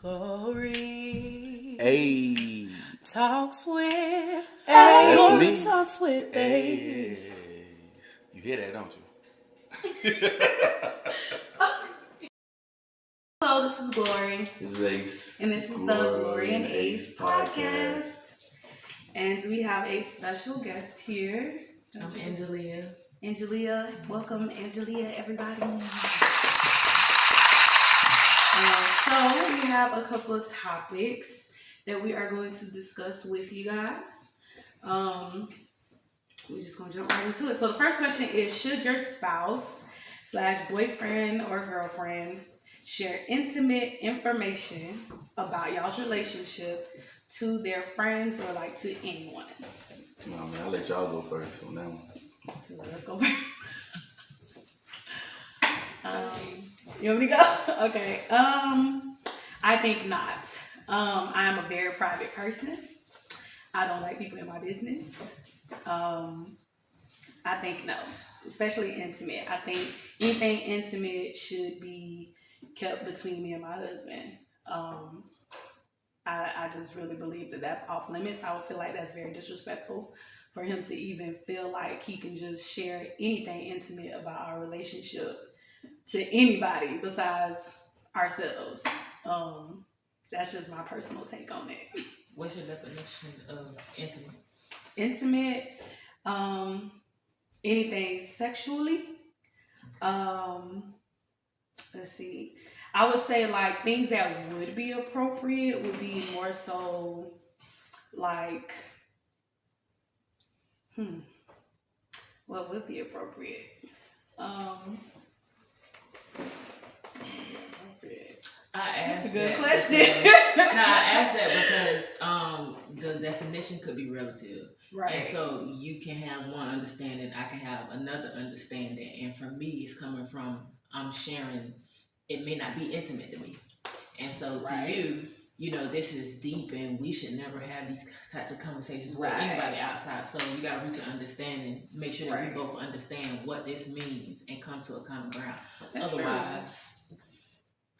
Glory Hey, talks with that's Glory me. talks with Hey, Ace. you hear that, don't you? Hello, this is Glory, This is Ace. and this is the Glory and Ace podcast. And we have a special guest here. I'm Angelia. Angelia, welcome, Angelia, everybody. So we have a couple of topics that we are going to discuss with you guys. We're just gonna jump right into it. So the first question is: should your spouse slash boyfriend or girlfriend share intimate information about y'all's relationship to their friends or like to anyone? No, man, I'll let y'all go first on that one. Let's go first. You want me to go? Okay. I think not. I am a very private person. I don't like people in my business. I think no, especially intimate. I think anything intimate should be kept between me and my husband. I just really believe that that's off limits. I would feel like that's very disrespectful for him to even feel like he can just share anything intimate about our relationship to anybody besides ourselves. That's just my personal take on it. What's your definition of intimate? Intimate, anything sexually. Let's see. I would say like things that would be appropriate would be more so like, what would be appropriate? I That's asked a good that question. because, no, I asked that because the definition could be relative. Right. And so you can have one understanding, I can have another understanding. And for me, it's coming from I'm sharing, it may not be intimate to me. And so to you, you know, this is deep and we should never have these types of conversations with anybody outside. So you got to reach an understanding, make sure that we both understand what this means and come to a common ground. That's Otherwise,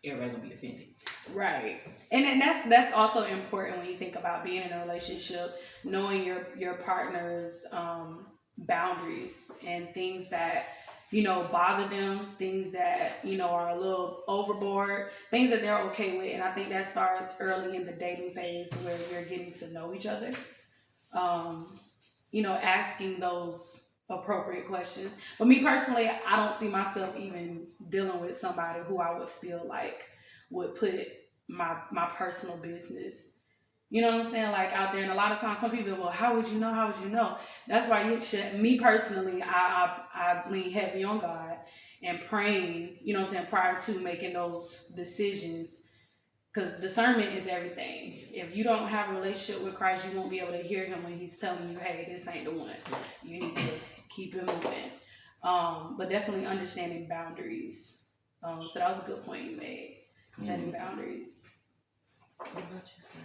everybody gonna be offended. Right. And then that's also important when you think about being in a relationship, knowing your partner's boundaries and things that, you know, bother them, things that, you know, are a little overboard, things that they're okay with. And I think that starts early in the dating phase where you're getting to know each other. You know, asking those appropriate questions. But me personally, I don't see myself even dealing with somebody who I would feel like would put my personal business, you know what I'm saying, like out there. And a lot of times some people, well, how would you know? How would you know? That's why you should, me personally, I lean heavy on God and praying, you know what I'm saying, prior to making those decisions. Because discernment is everything. If you don't have a relationship with Christ, you won't be able to hear him when he's telling you, hey, this ain't the one. You need to keep it moving. But definitely understanding boundaries. So that was a good point you made. Setting boundaries. What about you, sir?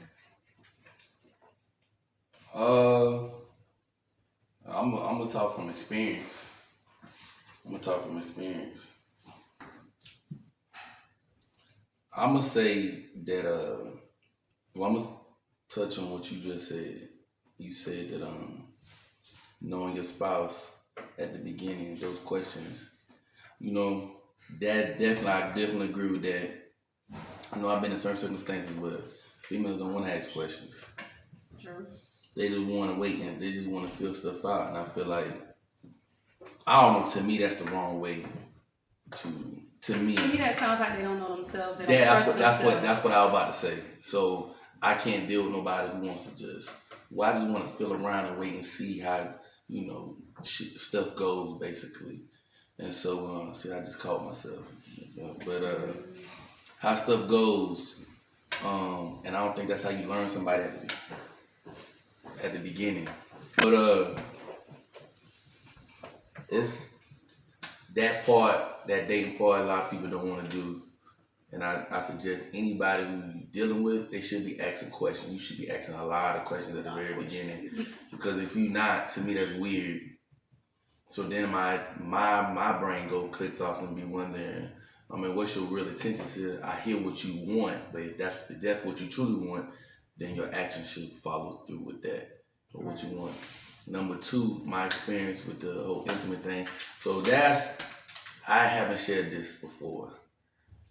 I'm gonna talk from experience. I'm gonna say that well, I'm gonna touch on what you just said. You said that knowing your spouse at the beginning, those questions, you know, that I definitely agree with that. I know I've been in certain circumstances where females don't want to ask questions. True. They just want to wait and they just want to feel stuff out. And I feel like, I don't know, to me that's the wrong way to me. To me that sounds like they don't know themselves. They don't trust themselves. That's what I was about to say. So I can't deal with nobody who wants to just, well, I just want to feel around and wait and see how, you know, stuff goes basically. And so, see, I just caught myself. So, but how stuff goes, and I don't think that's how you learn somebody at the beginning. But it's that part, that dating part, a lot of people don't want to do. And I suggest anybody who you're dealing with, they should be asking questions. You should be asking a lot of questions at the very beginning. Because if you're not, to me that's weird. So then my brain clicks off and be wondering, I mean, what's your real intentions here? I hear what you want, but if that's what you truly want, then your action should follow through with that or what you want. Number two, my experience with the whole intimate thing. So I haven't shared this before.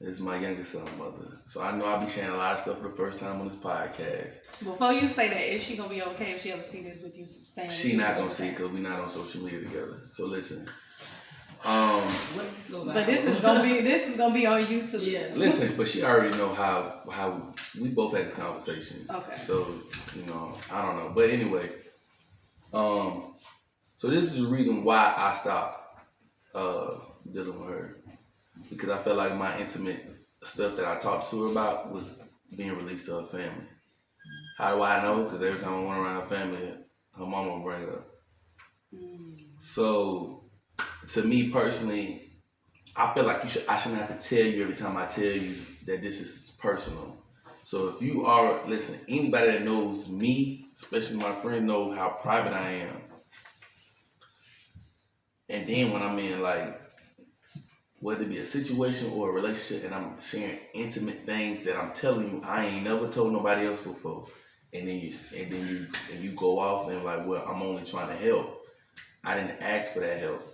This is my youngest son's mother. So I know I'll be sharing a lot of stuff for the first time on this podcast. Before you say that, is she going to be okay if she ever see this with you saying She not going to see it because we're not on social media together. So listen. But this is gonna be on YouTube. Yeah. Listen, but she already know how we both had this conversation. Okay. So, I don't know. But anyway, so this is the reason why I stopped dealing with her. Because I felt like my intimate stuff that I talked to her about was being released to her family. How do I know? Because every time I went around her family, her mama would bring it up. So, to me personally, I feel like I shouldn't have to tell you every time I tell you that this is personal. So if you are, listen, anybody that knows me, especially my friend, know how private I am. And then when I'm in, like, whether it be a situation or a relationship and I'm sharing intimate things that I'm telling you I ain't never told nobody else before, and then you go off and like, well, I'm only trying to help. I didn't ask for that help.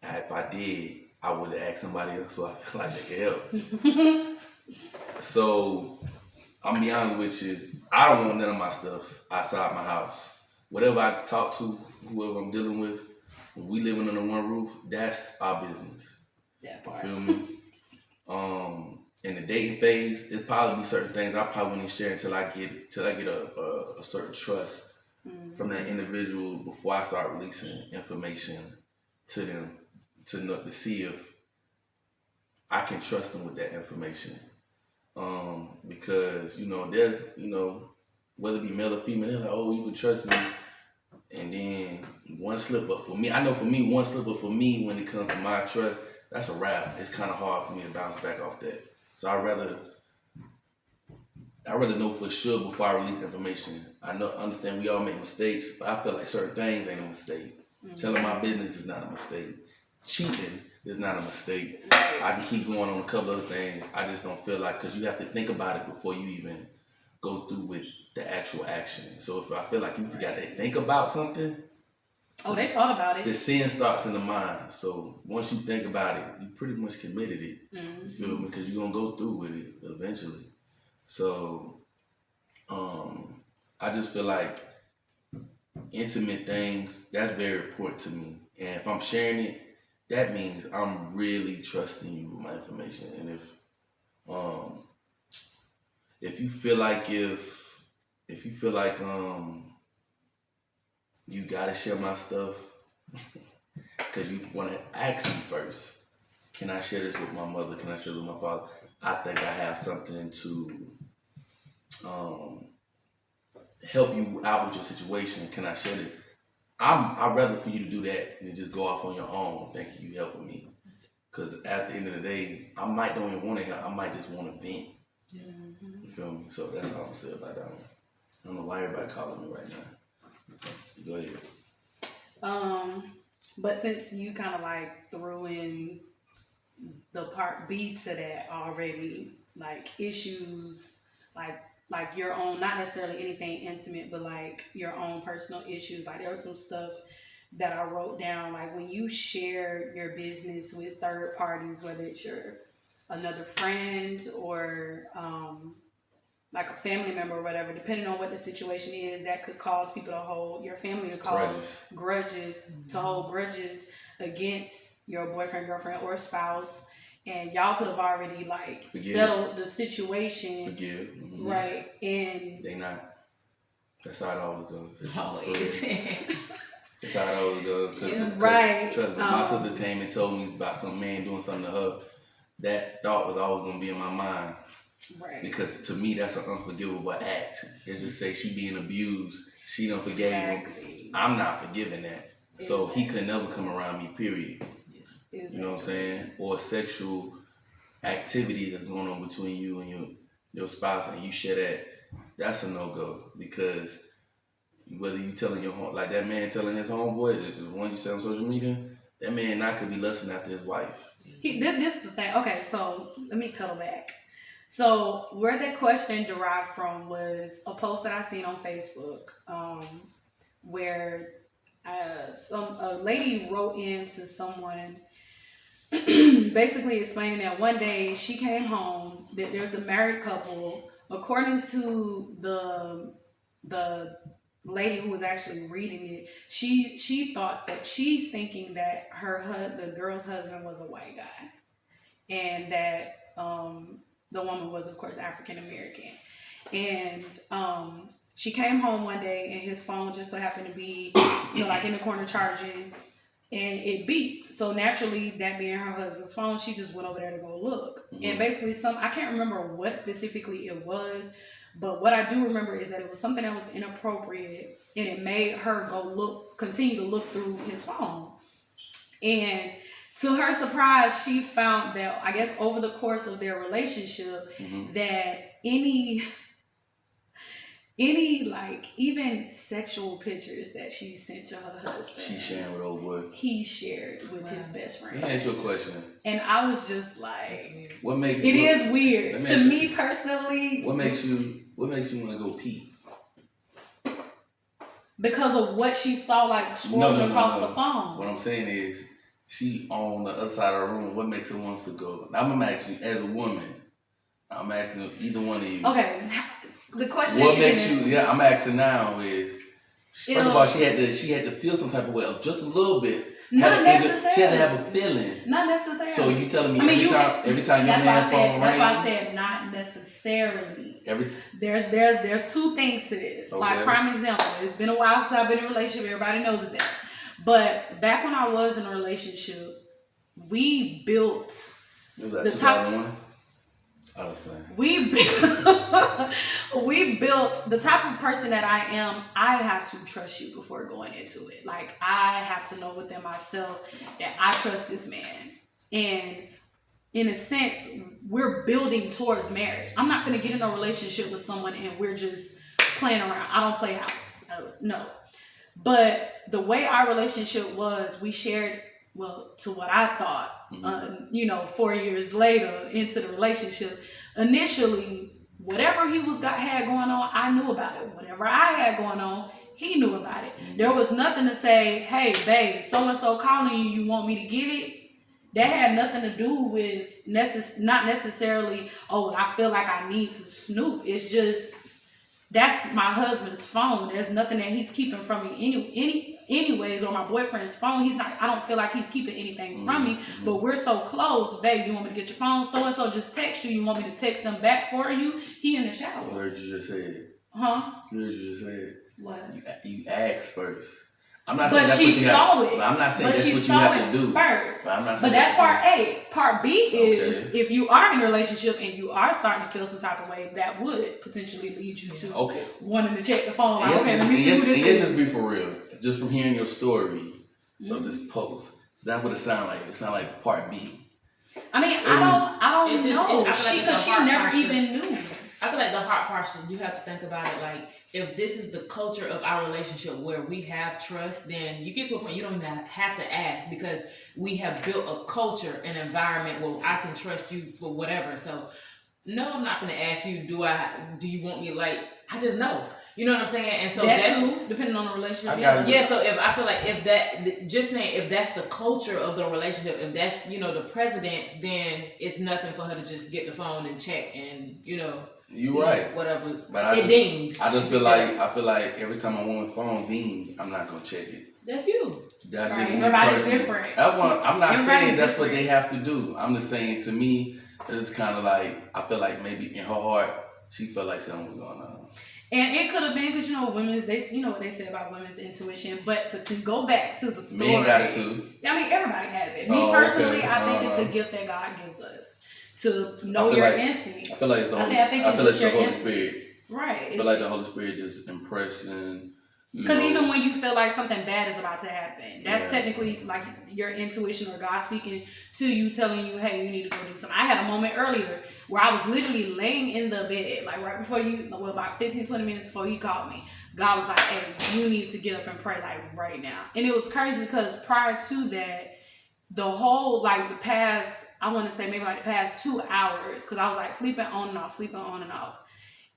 If I did, I would have asked somebody else so I feel like they could help. So, I'm be honest with you, I don't want none of my stuff outside my house. Whatever I talk to, whoever I'm dealing with, if we living under one roof, that's our business. That part. You feel me? In the dating phase, it'll probably be certain things I probably wouldn't share until I get a certain trust from that individual before I start releasing information to them to see if I can trust them with that information. Because, there's, whether it be male or female, they're like, oh, you can trust me. And then one slip up for me, I know for me, one slip up for me when it comes to my trust, that's a wrap. It's kind of hard for me to bounce back off that. So I'd rather know for sure before I release information. Understand we all make mistakes, but I feel like certain things ain't a mistake. Telling my business is not a mistake. Cheating is not a mistake. I can keep going on a couple other things. I just don't feel like, because you have to think about it before you even go through with the actual action. So if I feel like you forgot to think about something, they thought about it. The sin starts in the mind. So once you think about it, you pretty much committed it. You feel me? Because you're going to go through with it eventually. So I just feel like intimate things, that's very important to me. And if I'm sharing it, that means I'm really trusting you with my information. And if you feel like you gotta share my stuff because you want to ask me first, can I share this with my mother? Can I share it with my father? I think I have something to help you out with your situation. Can I share it? I'd rather for you to do that than just go off on your own thinking you helping me. Because at the end of the day, I might don't even want to help. I might just want to vent. You feel me? So that's all I'm saying about that one. I don't know why everybody calling me right now. Go ahead. But since you kind of like threw in the part B to that already, like issues, like your own, not necessarily anything intimate, but like your own personal issues. Like there was some stuff that I wrote down, like when you share your business with third parties, whether it's another friend or like a family member or whatever, depending on what the situation is, that could cause people to hold your family to cause grudges, to hold grudges against your boyfriend, girlfriend, or spouse. And y'all could have already settled the situation. Right. And they not. That's how it always goes. Always. That's how it always goes. Right. Trust me, my sister came and told me about some man doing something to her. That thought was always going to be in my mind. Right. Because to me, that's an unforgivable act. Let's just say she being abused. She done forgave him. I'm not forgiving that. So he could never come around me, period. You know what I'm saying? Or sexual activity that's going on between you and your spouse, and you share that, that's a no-go. Because whether you telling your home, like that man telling his homeboy, this is one you said on social media, that man not could be lusting after his wife. This is the thing. Okay, so let me pedal back. So where that question derived from was a post that I seen on Facebook, where a lady wrote into someone basically explaining that one day she came home, that there's a married couple. According to the lady who was actually reading it, she thought that she's thinking that the girl's husband was a white guy, and that the woman was of course African American, and she came home one day and his phone just so happened to be like in the corner charging, and it beeped. So naturally, that being her husband's phone, she just went over there to go look. And basically I can't remember what specifically it was, but what I do remember is that it was something that was inappropriate, and it made her continue to look through his phone. And to her surprise, she found that, I guess, over the course of their relationship, that any like even sexual pictures that she sent to her husband, She's sharing with old boy. He shared with his best friend. Let me ask you a question. And I was just like, what makes it is weird to me personally. What makes you want to go pee? Because of what she saw, like scrolling across the phone. What I'm saying is, she on the other side of the room. What makes her wants to go? Now, I'm asking you as a woman. I'm asking either one of you. Okay. The question. What makes you? Yeah, I'm asking now is. First of all, she had to feel some type of way, just a little bit. Not necessarily. She had to have a feeling. Not necessarily. So you telling me every time your man phone rang? That's why I said not necessarily. There's two things to this. Okay. Like prime example, it's been a while since I've been in a relationship. Everybody knows that. But back when I was in a relationship, we built the top. We built the type of person that I am. I have to trust you before going into it. Like, I have to know within myself that I trust this man. And in a sense, we're building towards marriage. I'm not going to get in a relationship with someone and we're just playing around. I don't play house. No. But the way our relationship was, we shared, well, to what I thought, 4 years later into the relationship, initially, whatever he had going on, I knew about it. Whatever I had going on, he knew about it. There was nothing to say, hey, babe, so-and-so calling you, you want me to get it? That had nothing to do with not necessarily, oh, I feel like I need to snoop. It's just, that's my husband's phone. There's nothing that he's keeping from me anyways, or my boyfriend's phone. I don't feel like he's keeping anything from me, but we're so close. Babe, you want me to get your phone? So-and-so just text you. You want me to text them back for you? He in the shower. You heard you just said. Huh? You heard you just said. What? You asked first. I'm not saying that's what you have. But I'm not saying that's what you have to do. First. But I'm not saying. But that's part A. Part B is if you are in a relationship and you are starting to feel some type of way, that would potentially lead you to wanting to check the phone. Like, okay, let me see who this is. Just be for real. Just from hearing your story of this post, that's what it sounds like. It sounds like part B. I mean, I don't know. Because she never even knew. I feel like the heart posture, you have to think about it like, if this is the culture of our relationship where we have trust, then you get to a point you don't even have to ask, because we have built a culture, an environment where I can trust you for whatever. So, no, I'm not going to ask you, do you want me like, I just know. You know what I'm saying? And so that's depending on the relationship. Yeah, so if I feel like if that's the culture of the relationship, if that's, the precedence, then it's nothing for her to just get the phone and check and, You're right. Whatever. But it dinged. I just feel like every time I want my phone ding, I'm not gonna check it. That's you. That's right. just Everybody's different. I'm not saying that's what they have to do. I'm just saying, to me, it's kind of like, I feel like maybe in her heart she felt like something was going on. And it could have been because women, what they say about women's intuition. But to go back to the story, men got it too. I mean, everybody has it. Me personally, I think it's a gift that God gives us. To know your instincts. I feel like it's the Holy Spirit. Right. I feel like the Holy Spirit just impressing. Because even when you feel like something bad is about to happen, that's technically like your intuition or God speaking to you, telling you, hey, you need to go do something. I had a moment earlier where I was literally laying in the bed, like right before about 15, 20 minutes before he called me. God was like, hey, you need to get up and pray like right now. And it was crazy because prior to that, the whole, like, the past, I want to say maybe like the past 2 hours, because I was like sleeping on and off, sleeping on and off.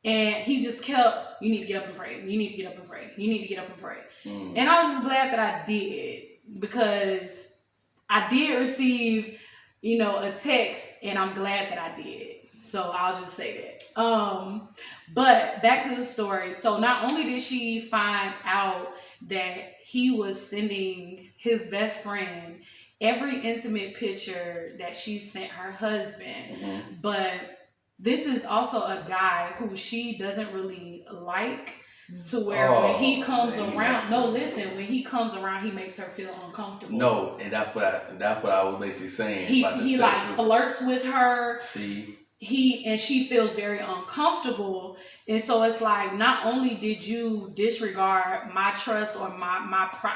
And he just kept, you need to get up and pray. You need to get up and pray. You need to get up and pray. And I was just glad that I did, because I did receive, a text, and I'm glad that I did. So I'll just say that. But back to the story. So not only did she find out that he was sending his best friend every intimate picture that she sent her husband, but this is also a guy who she doesn't really like, to where when he comes around, when he comes around, he makes her feel uncomfortable. No, and that's what I was basically saying. He like flirts with her. See. She feels very uncomfortable. And so it's like, not only did you disregard my trust or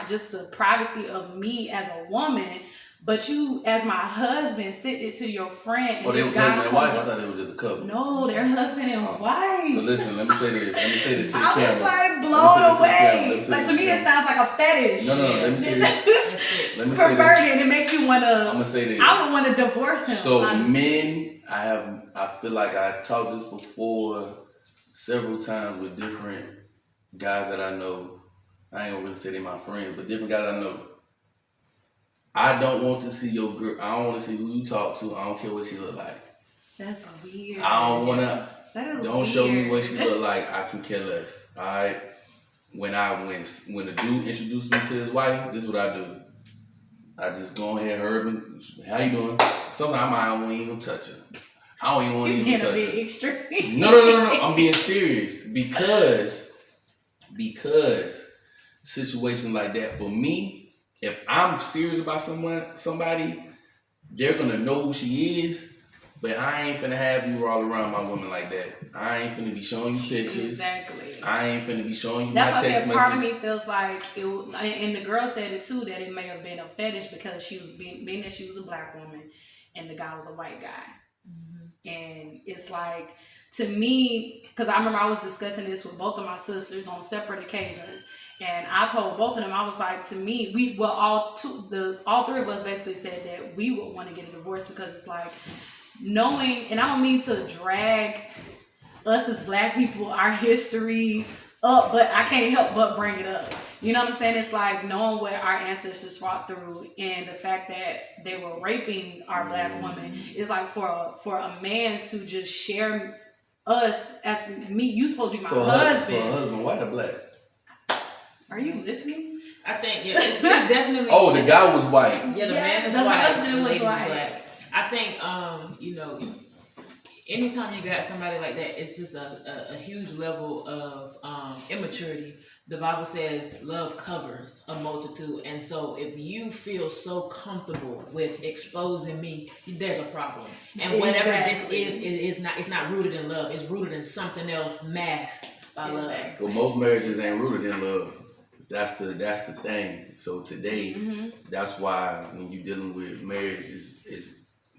just the privacy of me as a woman, but you, as my husband, sent it to your friend. Oh, they were husband and wife? I thought they were just a couple. No, they're husband and wife. So listen, let me say this to the I camera. was like blown away. Like, to me, it sounds like a fetish. No, let me say this. Perverted. It makes you want to. I'm gonna say this. I would want to divorce him. So men, I feel like I talked this before several times with different guys that I know. I ain't gonna really say they're my friends, but different guys I know. I don't want to see your girl. I don't want to see who you talk to. I don't care what she look like. That's weird. I don't want to. Don't weird. show me what she look like. I can care less. All right. When the dude introduced me to his wife, this is what I do. I just go ahead, Herb, how you doing? Sometimes I don't even touch her. I don't even want to even touch her. Extreme. No. I'm being serious because situations like that for me. If I'm serious about somebody, they're gonna know who she is. But I ain't finna have you all around my woman like that. I ain't finna be showing you pictures. Exactly. I ain't finna be showing you my text messages. Part of me feels like it, and the girl said it too, that it may have been a fetish because she was being that she was a black woman and the guy was a white guy. And it's like, to me, because I remember I was discussing this with both of my sisters on separate occasions. And I told both of them, I was like, to me, all three of us basically said that we would want to get a divorce, because it's like, knowing, and I don't mean to drag us as black people, our history up, but I can't help but bring it up. You know what I'm saying? It's like knowing what our ancestors fought through, and the fact that they were raping our black women. It's like for a man to just share us as me, you supposed to be my husband. So a husband, white or black? Are you listening? I think, it's definitely. Oh, the guy was white. Yeah, the man is the white. husband the was lady's white. black. I think, anytime you got somebody like that, it's just a huge level of immaturity. The Bible says love covers a multitude. And so if you feel so comfortable with exposing me, there's a problem. And whatever this is, it's not rooted in love. It's rooted in something else masked by love. Well, most marriages ain't rooted in love. That's the thing. So today, that's why when you're dealing with marriage,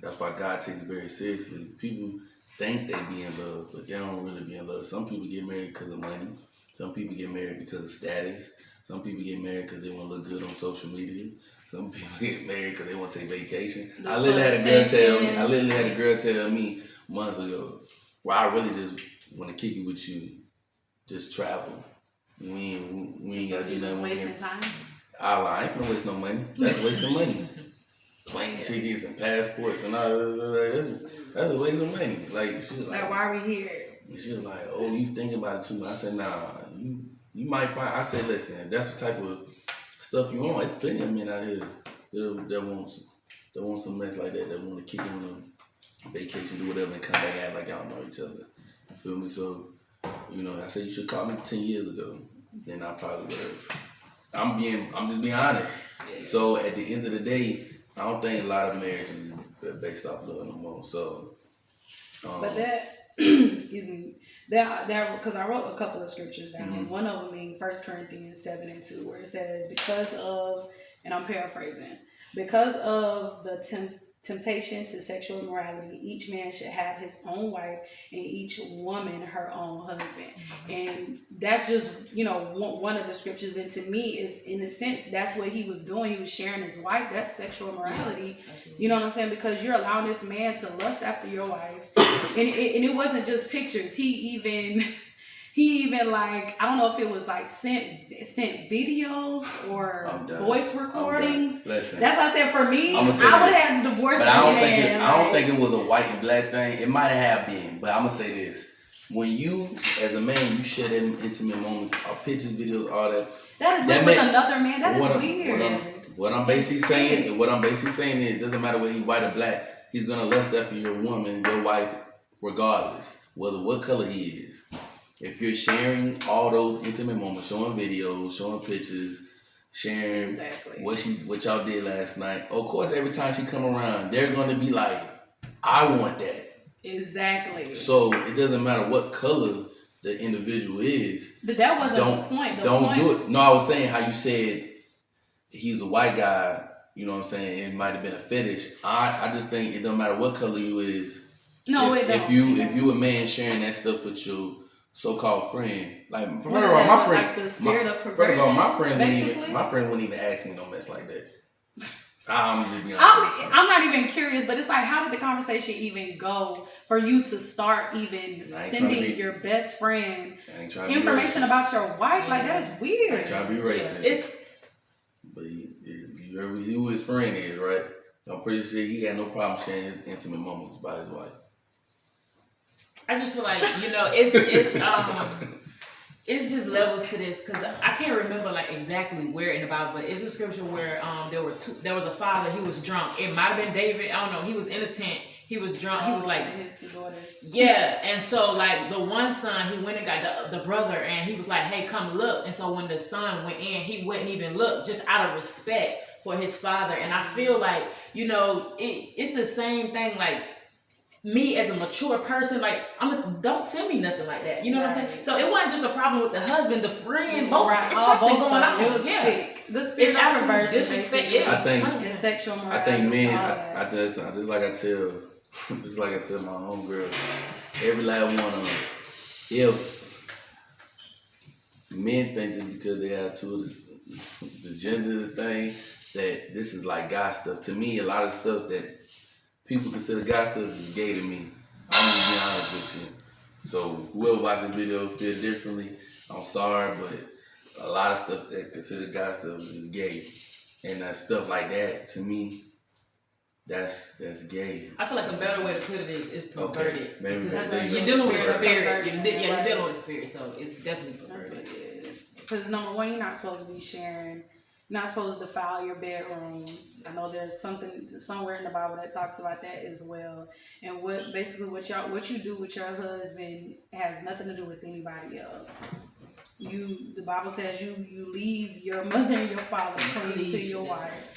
that's why God takes it very seriously. People think they be in love, but they don't really be in love. Some people get married because of money. Some people get married because of status. Some people get married because they want to look good on social media. Some people get married because they want to take vacation. I literally had a girl tell me months ago, well, I really just want to kick it with you. Just travel. We ain't got to do nothing. Wasting time? I ain't finna waste no money. That's wasting money. Plane tickets and passports and all that. That's a waste of money. Like, she was like, why are we here? And she was like, oh, you thinking about it too much. I said, nah, you might find. I said, listen, if that's the type of stuff you want, it's plenty of men out here that want some mess like that want to kick in on vacation, do whatever, and come back and act like y'all know each other. You feel me? So, I said you should call me 10 years ago. Then I probably would have. I'm just being honest. So at the end of the day, I don't think a lot of marriages are based off love no more. So, but that, excuse me, that because I wrote a couple of scriptures down. One of them being 1 Corinthians 7:2, where it says, because of, and I'm paraphrasing, because of the temptation to sexual immorality. Each man should have his own wife, and each woman her own husband. And that's just, one of the scriptures. And to me, is in a sense, that's what he was doing. He was sharing his wife. That's sexual immorality. You know what I'm saying? Because you're allowing this man to lust after your wife. And it wasn't just pictures. He even like, I don't know if it was like sent videos or voice recordings. That's why I said, for me, I would have had to divorce this man. I don't think it was a white and black thing. It might have been, but I'm gonna say this: when you, as a man, you share them intimate moments, or pictures, videos, all that. That is with another man. That is weird. What I'm basically saying is, it doesn't matter whether he's white or black. He's gonna lust after your woman, your wife, regardless, whether what color he is. If you're sharing all those intimate moments, showing videos, showing pictures, sharing what y'all did last night, of course, every time she come around, they're gonna be like, I want that. Exactly. So it doesn't matter what color the individual is. But that wasn't the point. Don't do it. No, I was saying how you said he's a white guy. You know what I'm saying? It might have been a fetish. I just think it don't matter what color you is. No, it don't. If you a man sharing that stuff with your so-called friend, like first of all, my friend, like the spirit of perversion. First of all, my friend wouldn't even ask me no mess like that. I'm just being honest. I'm not even curious, but it's like, how did the conversation even go for you to start even sending your best friend information about your wife? Like, that is weird. I ain't trying to be racist. But you heard who his friend is, right? I'm pretty sure he had no problem sharing his intimate moments about his wife. I just feel like, it's just levels to this, because I can't remember like exactly where in the Bible, but it's a scripture where there was a father. He was drunk. It might have been David. I don't know. He was in a tent. He was drunk. He was like, his two daughters. Yeah, and so like the one son, he went and got the brother, and he was like, hey, come look. And so when the son went in, he wouldn't even look, just out of respect for his father. And I feel like, it's the same thing. Like, me as a mature person, like, don't send me nothing like that. You know what I'm saying? So it wasn't just a problem with the husband, the friend, both. It's something going on. It was sick. It's absolute disrespect. Yeah, I think it's sexual morality. I think men. I just like I tell my homegirl, every last one of them. If men think just because they have two of the gender thing that this is like guy stuff, to me, a lot of stuff that people consider guy stuff is gay to me. I'm gonna be honest with you. So whoever watching the video feels differently, I'm sorry, but a lot of stuff that consider guy stuff is gay. And that stuff like that, to me, that's gay. I feel like a better way to put it is perverted. Okay. Because you're dealing with a spirit. You're dealing with a spirit, so it's definitely perverted. That's what it is. Because number one, you're not supposed to be sharing. You're not supposed to defile your bedroom. I know there's something somewhere in the Bible that talks about that as well. And what you do with your husband has nothing to do with anybody else. The Bible says you leave your mother and your father clean to your wife.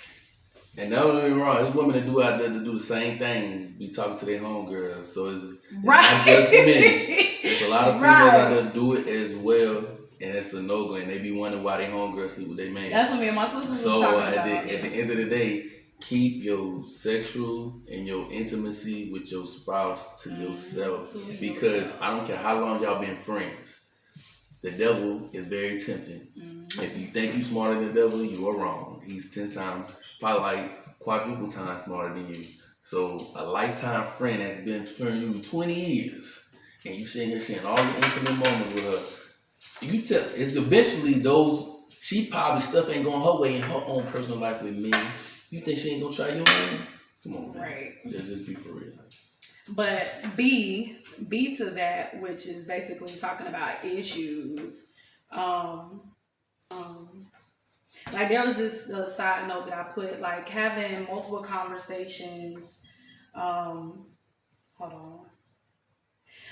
And don't get me wrong, there's women that do out there to do the same thing, be talking to their homegirls. So it's not just men. There's a lot of females out there do it as well. And it's a no-go, and they be wondering why they homegirls sleep with their man. That's what me and my sister was talking about. So at the end of the day, keep your sexual and your intimacy with your spouse to yourself. Because I don't care how long y'all been friends. The devil is very tempting. If you think you're smarter than the devil, you are wrong. He's 10 times, probably like quadruple times smarter than you. So a lifetime friend that's been friends you 20 years, and you sitting here sharing all your intimate moments with her, you tell it's eventually she probably stuff ain't going her way in her own personal life with me. You think she ain't gonna try your man? Come on, man. Right. Let's just be for real. But B to that, which is basically talking about issues. Like there was this side note that I put, like having multiple conversations. Hold on.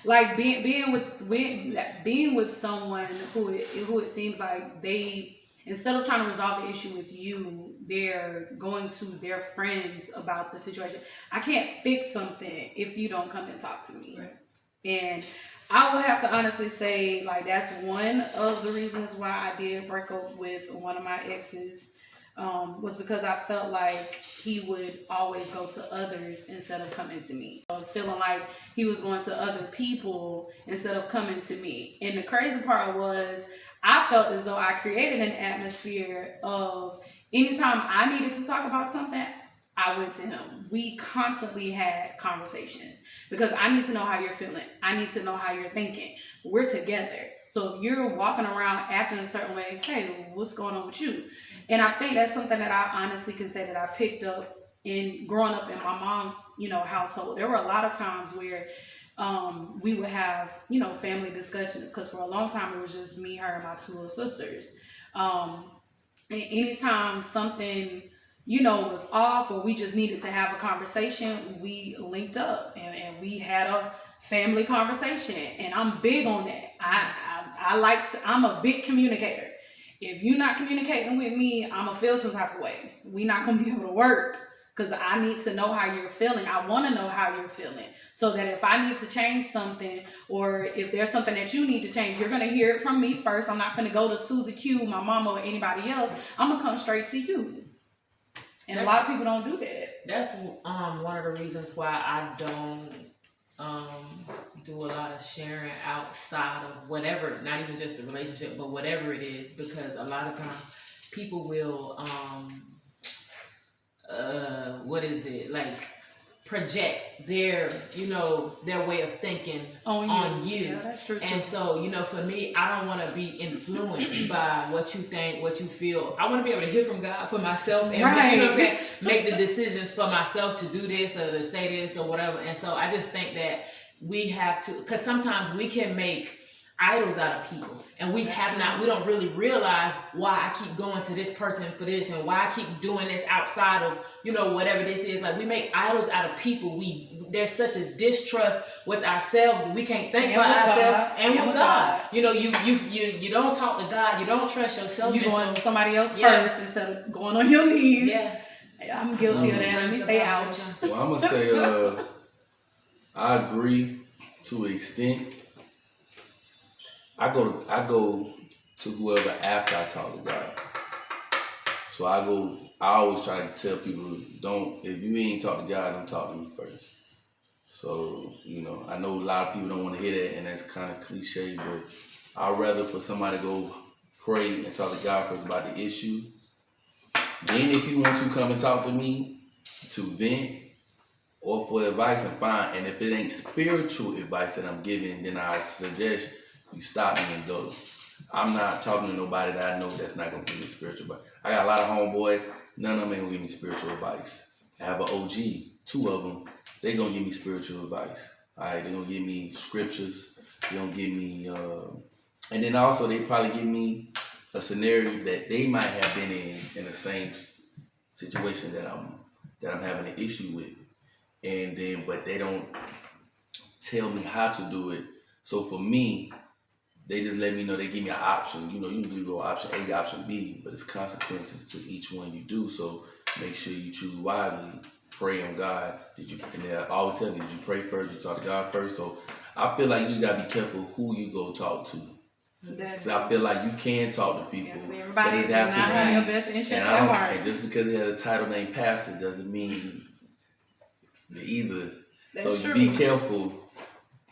Like being with someone who it seems like they, instead of trying to resolve the issue with you, they're going to their friends about the situation. I can't fix something if you don't come and talk to me. Right. And I would have to honestly say, like, that's one of the reasons why I did break up with one of my exes. was because I felt like he would always go to others instead of coming to me. I was feeling like he was going to other people instead of coming to me. And the crazy part was, I felt as though I created an atmosphere of anytime I needed to talk about something, I went to him. We constantly had conversations because I need to know how you're feeling. I need to know how you're thinking. We're together. So if you're walking around acting a certain way, hey, what's going on with you? And I think that's something that I honestly can say that I picked up in growing up in my mom's, household. There were a lot of times where we would have, family discussions because for a long time it was just me, her, and my two little sisters. And anytime something, was off or we just needed to have a conversation, we linked up and we had a family conversation. And I'm big on that. I'm a big communicator. If you're not communicating with me, I'm going to feel some type of way. We're not going to be able to work because I need to know how you're feeling. I want to know how you're feeling so that if I need to change something or if there's something that you need to change, you're going to hear it from me first. I'm not going to go to Susie Q, my mama, or anybody else. I'm going to come straight to you. And a lot of people don't do that. That's one of the reasons why I don't do a lot of sharing outside of whatever, not even just the relationship, but whatever it is, because a lot of times people will project their way of thinking on you. Yeah, that's true. And so, for me, I don't want to be influenced by what you think, what you feel. I want to be able to hear from God for myself and make the decisions for myself to do this or to say this or whatever. And so I just think that we have to, because sometimes we can make idols out of people, and we don't really realize why I keep going to this person for this and why I keep doing this outside of whatever this is. Like, we make idols out of people. There's such a distrust with ourselves, and we can't think about ourselves and with God. You don't talk to God, you don't trust yourself. You going to somebody else first instead of going on your knees. Yeah, I'm guilty of that. Let me say ouch. Well, I'm gonna say I agree to an extent. I go to whoever after I talk to God. So I always try to tell people, if you ain't talk to God, don't talk to me first. So, I know a lot of people don't want to hear that, and that's kind of cliche, but I'd rather for somebody to go pray and talk to God first about the issue. Then if you want to come and talk to me to vent or for advice, I'm fine. And if it ain't spiritual advice that I'm giving, then I suggest you stop me and go. I'm not talking to nobody that I know that's not going to give me spiritual advice. I got a lot of homeboys. None of them ain't going to give me spiritual advice. I have an OG, 2 of them. They going to give me spiritual advice. All right, they're going to give me scriptures. They're going to give me... and then also they probably give me a scenario that they might have been in the same situation that I'm having an issue with. And then, but they don't tell me how to do it. So for me, they just let me know, they give me an option. You can go option A, option B, but it's consequences to each one you do. So make sure you choose wisely. Pray on God. And they always tell me, did you pray first? You talk to God first? So I feel like you just gotta be careful who you go talk to. So I feel like you can talk to people, but it has to have your best interest at heart. And just because they have a title named pastor doesn't mean you're either. That's so true. You be careful.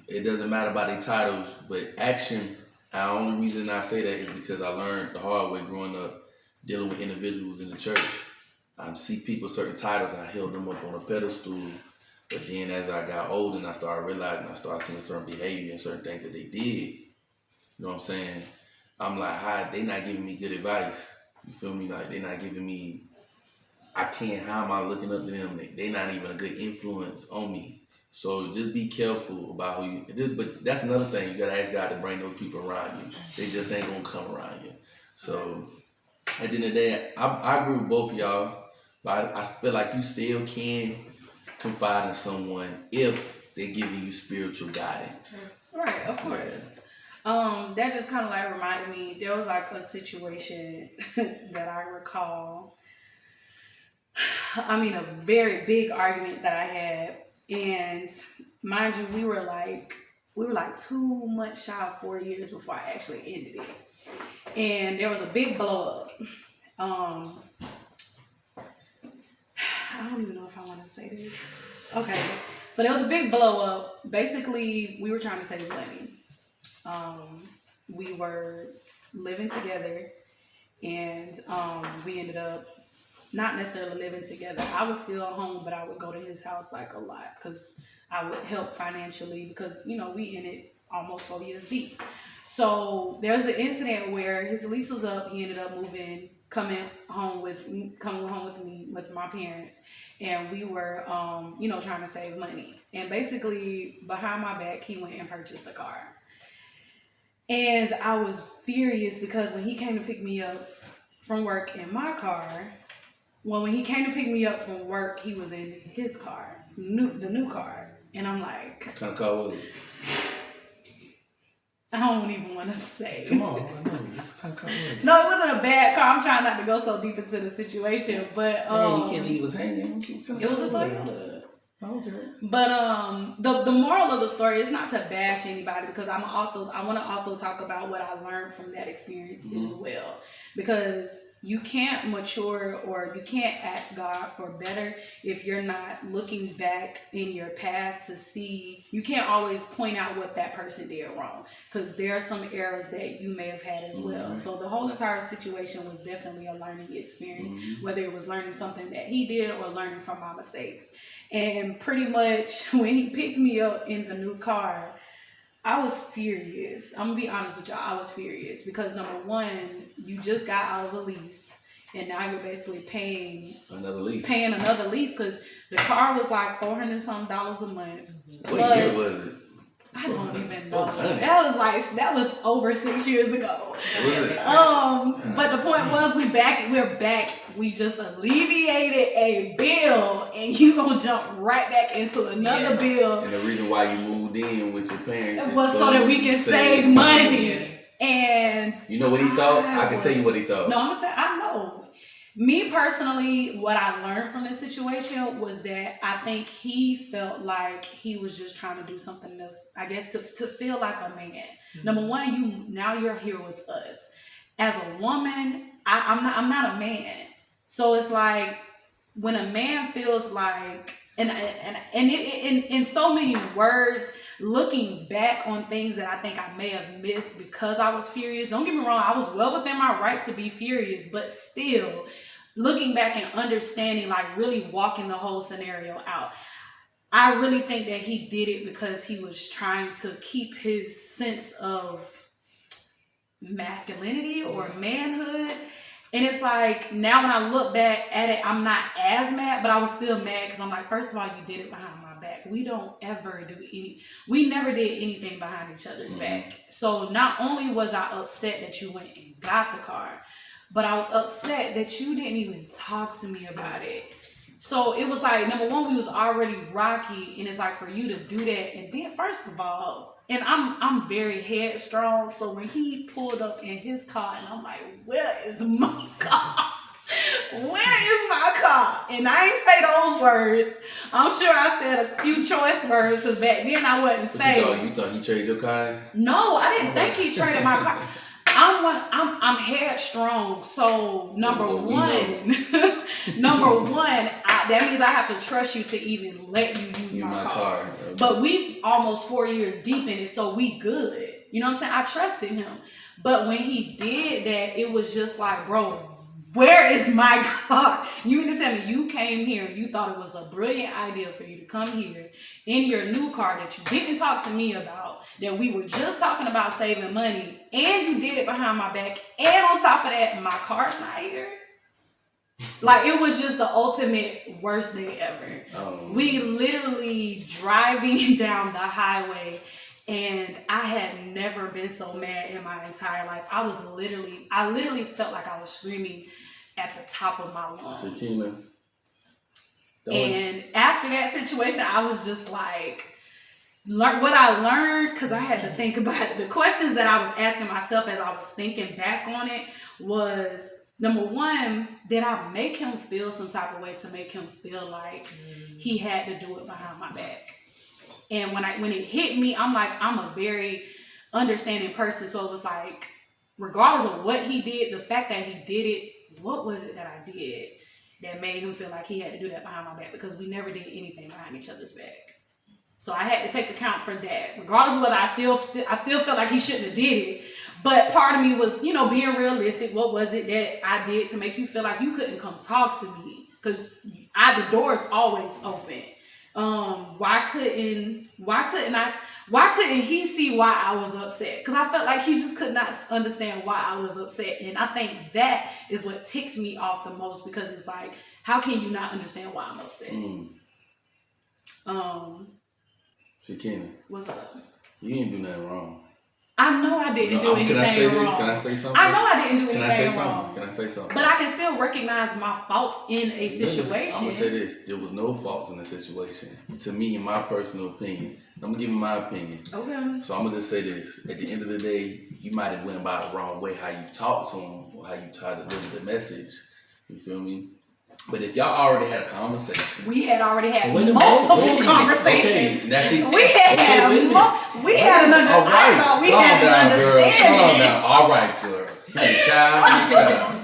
It doesn't matter about their titles, but action. The only reason I say that is because I learned the hard way growing up, dealing with individuals in the church. I see people certain titles, I held them up on a pedestal. But then as I got older and I started realizing, I started seeing certain behavior and certain things that they did. You know what I'm saying? I'm like, hi, they not giving me good advice. You feel me? Like, they not giving me, how am I looking up to them? They not even a good influence on me. So just be careful about who you, but that's another thing. You gotta ask God to bring those people around you. They just ain't gonna come around you. So at the end of the day, I agree with both of y'all, but I feel like you still can confide in someone if they're giving you spiritual guidance. Right, of course. That just kind of like reminded me, there was like a situation that I recall. A very big argument that I had. And mind you, we were like 2 months shy of 4 years before I actually ended it. And there was a big blow up. don't even know if I want to say this. Okay. So there was a big blow up. Basically, we were trying to save money. We were living together, and we ended up not necessarily living together. I was still at home, but I would go to his house like a lot because I would help financially because, you know, we in it almost 4 years deep. So there was an incident where his lease was up. He ended up coming home with me, with my parents, and we were, you know, trying to save money. And basically, behind my back, he went and purchased a car. And I was furious because when he came to pick me up from work in my car, when he came to pick me up from work, he was in his car, the new car. And I'm like... What kind of car was it? I don't even want to say. Come on, I know. What kind of car was it? No, it wasn't a bad car. I'm trying not to go so deep into the situation. But you can't leave us hanging. It was a Toyota. Okay. But the moral of the story is not to bash anybody, because I want to also talk about what I learned from that experience as well, because you can't mature or you can't ask God for better if you're not looking back in your past to see. You can't always point out what that person did wrong, because there are some errors that you may have had as well. So the whole entire situation was definitely a learning experience, whether it was learning something that he did or learning from my mistakes. And pretty much when he picked me up in the new car, I was furious. I'm gonna be honest with y'all. I was furious because, number one, you just got out of a lease, and now you're basically paying another lease because the car was like $400-something a month. What year was it? I don't even know. That was over 6 years ago. But the point was, we're back. We just alleviated a bill, and you gonna jump right back into another bill. And the reason why you moved in with your parents was so that we can save money. And you know what he thought? I can tell you what he thought. No, I know. Me personally, what I learned from this situation was that I think he felt like he was just trying to do something to, I guess, to feel like a man. Number one, you're here with us. As a woman, I'm not a man. So it's like when a man feels like, and in so many words, looking back on things that I think I may have missed because I was furious. Don't get me wrong, I was well within my right to be furious, but still, looking back and understanding, like really walking the whole scenario out, I really think that he did it because he was trying to keep his sense of masculinity or manhood. And it's like, now when I look back at it, I'm not as mad, but I was still mad because I'm like, first of all, you did it behind my back. We never did anything behind each other's back. So not only was I upset that you went and got the car, but I was upset that you didn't even talk to me about it. So it was like, number one, we was already rocky, and it's like for you to do that. And then first of all, and I'm very headstrong, so when he pulled up in his car, and I'm like, where is my car? Where is my car? And I ain't say those words. I'm sure I said a few choice words, because back then I wasn't saying. You thought he traded your car? No, I didn't think he traded my car. I'm headstrong. So number one, that means I have to trust you to even let you use my car. Okay. But we almost 4 years deep in it, so we good. You know what I'm saying? I trusted him. But when he did that, it was just like, bro, where is my car? You mean to tell me you came here and you thought it was a brilliant idea for you to come here in your new car that you didn't talk to me about, that we were just talking about saving money, and you did it behind my back, and on top of that, my car's not here? Like, it was just the ultimate worst day ever. We literally driving down the highway, and I had never been so mad in my entire life. I literally felt like I was screaming at the top of my lungs. And after that situation, I was just like, what I learned, because I had to think about it, the questions that I was asking myself as I was thinking back on it was, number one, did I make him feel some type of way to make him feel like he had to do it behind my back? And when it hit me, I'm like, I'm a very understanding person. So it was like, regardless of what he did, the fact that he did it, what was it that I did? that made him feel like he had to do that behind my back, because we never did anything behind each other's back. So I had to take account for that, regardless of whether I still felt like he shouldn't have did it. But part of me was, you know, being realistic. What was it that I did to make you feel like you couldn't come talk to me? Because the door is always open. Why couldn't he see why I was upset? Because I felt like he just could not understand why I was upset. And I think that is what ticked me off the most, because it's like, how can you not understand why I'm upset? Shakina, what's up? You didn't do nothing wrong. I know I didn't do anything wrong. Can I say something? I know I didn't do anything wrong. Can I say something? But I can still recognize my faults in a situation. I'm going to say this. There was no faults in the situation. To me, in my personal opinion. I'm going to give you my opinion. Okay. So I'm going to just say this. At the end of the day, you might have went about the wrong way, how you talked to him or how you tried to deliver the message. You feel me? But if y'all already had a conversation. We had already had multiple conversations. Okay, that's it. We had an understanding. Calm down. All right, girl. Hey, child.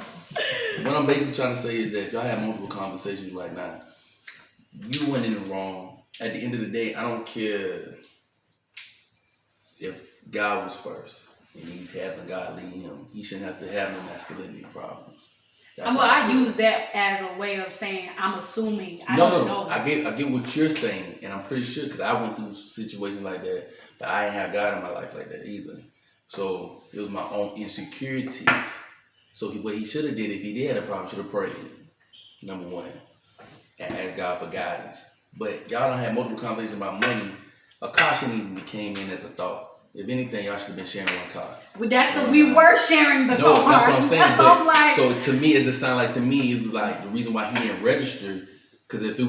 What I'm basically trying to say is that if y'all have multiple conversations right now, you went in the wrong. At the end of the day, I don't care if God was first and he's having God lead him. He shouldn't have to have no masculinity problems. Well, I use that as a way of saying I'm assuming. I don't know. I get what you're saying, and I'm pretty sure because I went through situations like that, but I ain't have God in my life like that either. So it was my own insecurities. So what he should have did, if he did have a problem, should have prayed. Number one, and asked God for guidance. But y'all don't have multiple conversations about money. A car shouldn't even came in as a thought. If anything, y'all should have been sharing one car. Well, we were sharing the car. No, that's what I'm saying. Like, so to me, it just sounded like it was like the reason why he didn't register. Because if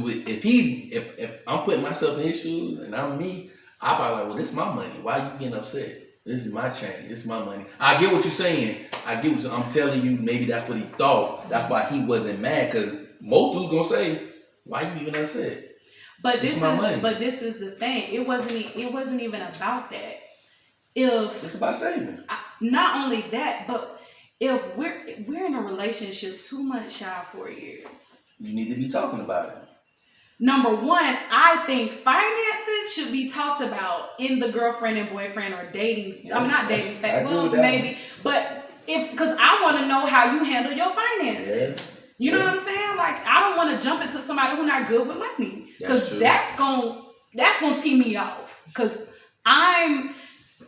I'm putting myself in his shoes and I'm me, I'd probably like, well, this is my money. Why are you getting upset? This is my change. This is my money. I get what you're saying. I'm telling you, maybe that's what he thought. That's why he wasn't mad. Because most dudes gonna say, why you even upset? But this is the thing. It wasn't even about that. It's about saving. Not only that, but if we're in a relationship 2 months shy of 4 years, you need to be talking about it. Number one, I think finances should be talked about in the girlfriend and boyfriend or dating. Yeah, not dating phase. Well, maybe, but because I want to know how you handle your finances. Yeah. You know what I'm saying? Like, I don't want to jump into somebody who's not good with money, because that's gonna tee me off. Because I'm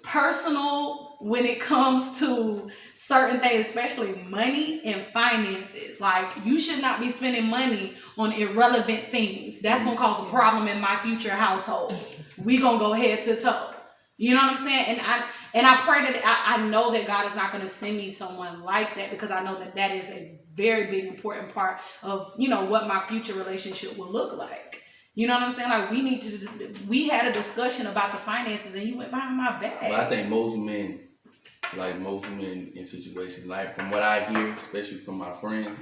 personal when it comes to certain things, especially money and finances. Like, you should not be spending money on irrelevant things. That's gonna cause a problem in my future household. We gonna go head to toe. You know what I'm saying? And I pray that I know that God is not gonna send me someone like that, because I know that is a very big important part of, you know, what my future relationship will look like. You know what I'm saying? Like, we had a discussion about the finances and you went behind my back. But I think most men in situations, like from what I hear, especially from my friends,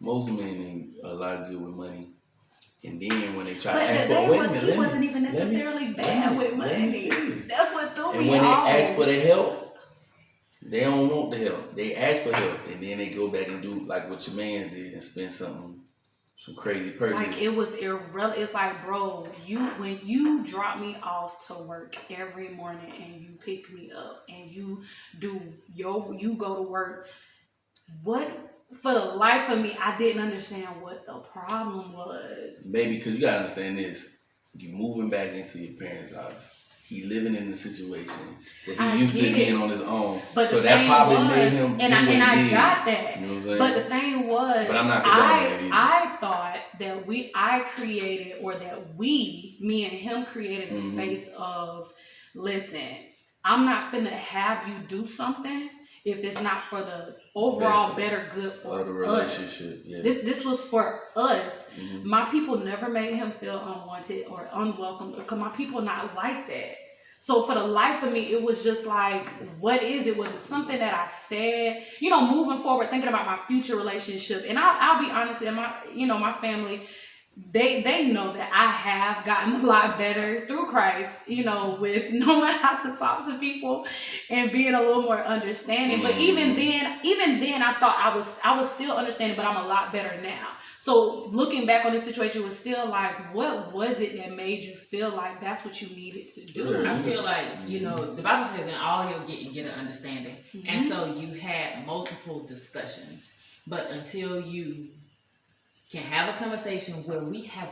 most men ain't a lot good with money. And then when they try to ask for he wasn't even necessarily bad with money. That's what threw me off. And when they ask for the help, they don't want the help. They ask for help, and then they go back and do like what your man did and spend some crazy purchase. Like, it was irrelevant. It's like, bro, when you drop me off to work every morning and you pick me up and you go to work, what? For the life of me, I didn't understand what the problem was. Maybe because you gotta understand this: you moving back into your parents' house. He living in the situation that he used to being on his own. But so that probably made him. And I got that. You know what I'm saying? But the thing was, but I'm not condoning I thought that I created, or that me and him created a space of, listen, I'm not finna have you do something if it's not for the overall better good for the relationship. Us. Yeah. This was for us. Mm-hmm. My people never made him feel unwanted or unwelcome, because my people not like that. So for the life of me, it was just like, what is it? Was it something that I said? You know, moving forward, thinking about my future relationship. And I'll be honest, in my family, they know that I have gotten a lot better through Christ, with knowing how to talk to people and being a little more understanding. But even then I thought I was still understanding, but I'm a lot better now. So looking back on the situation, it was still like, what was it that made you feel like that's what you needed to do? I feel like, the Bible says in all you'll get an understanding. Mm-hmm. And so you had multiple discussions. But until you can have a conversation where we have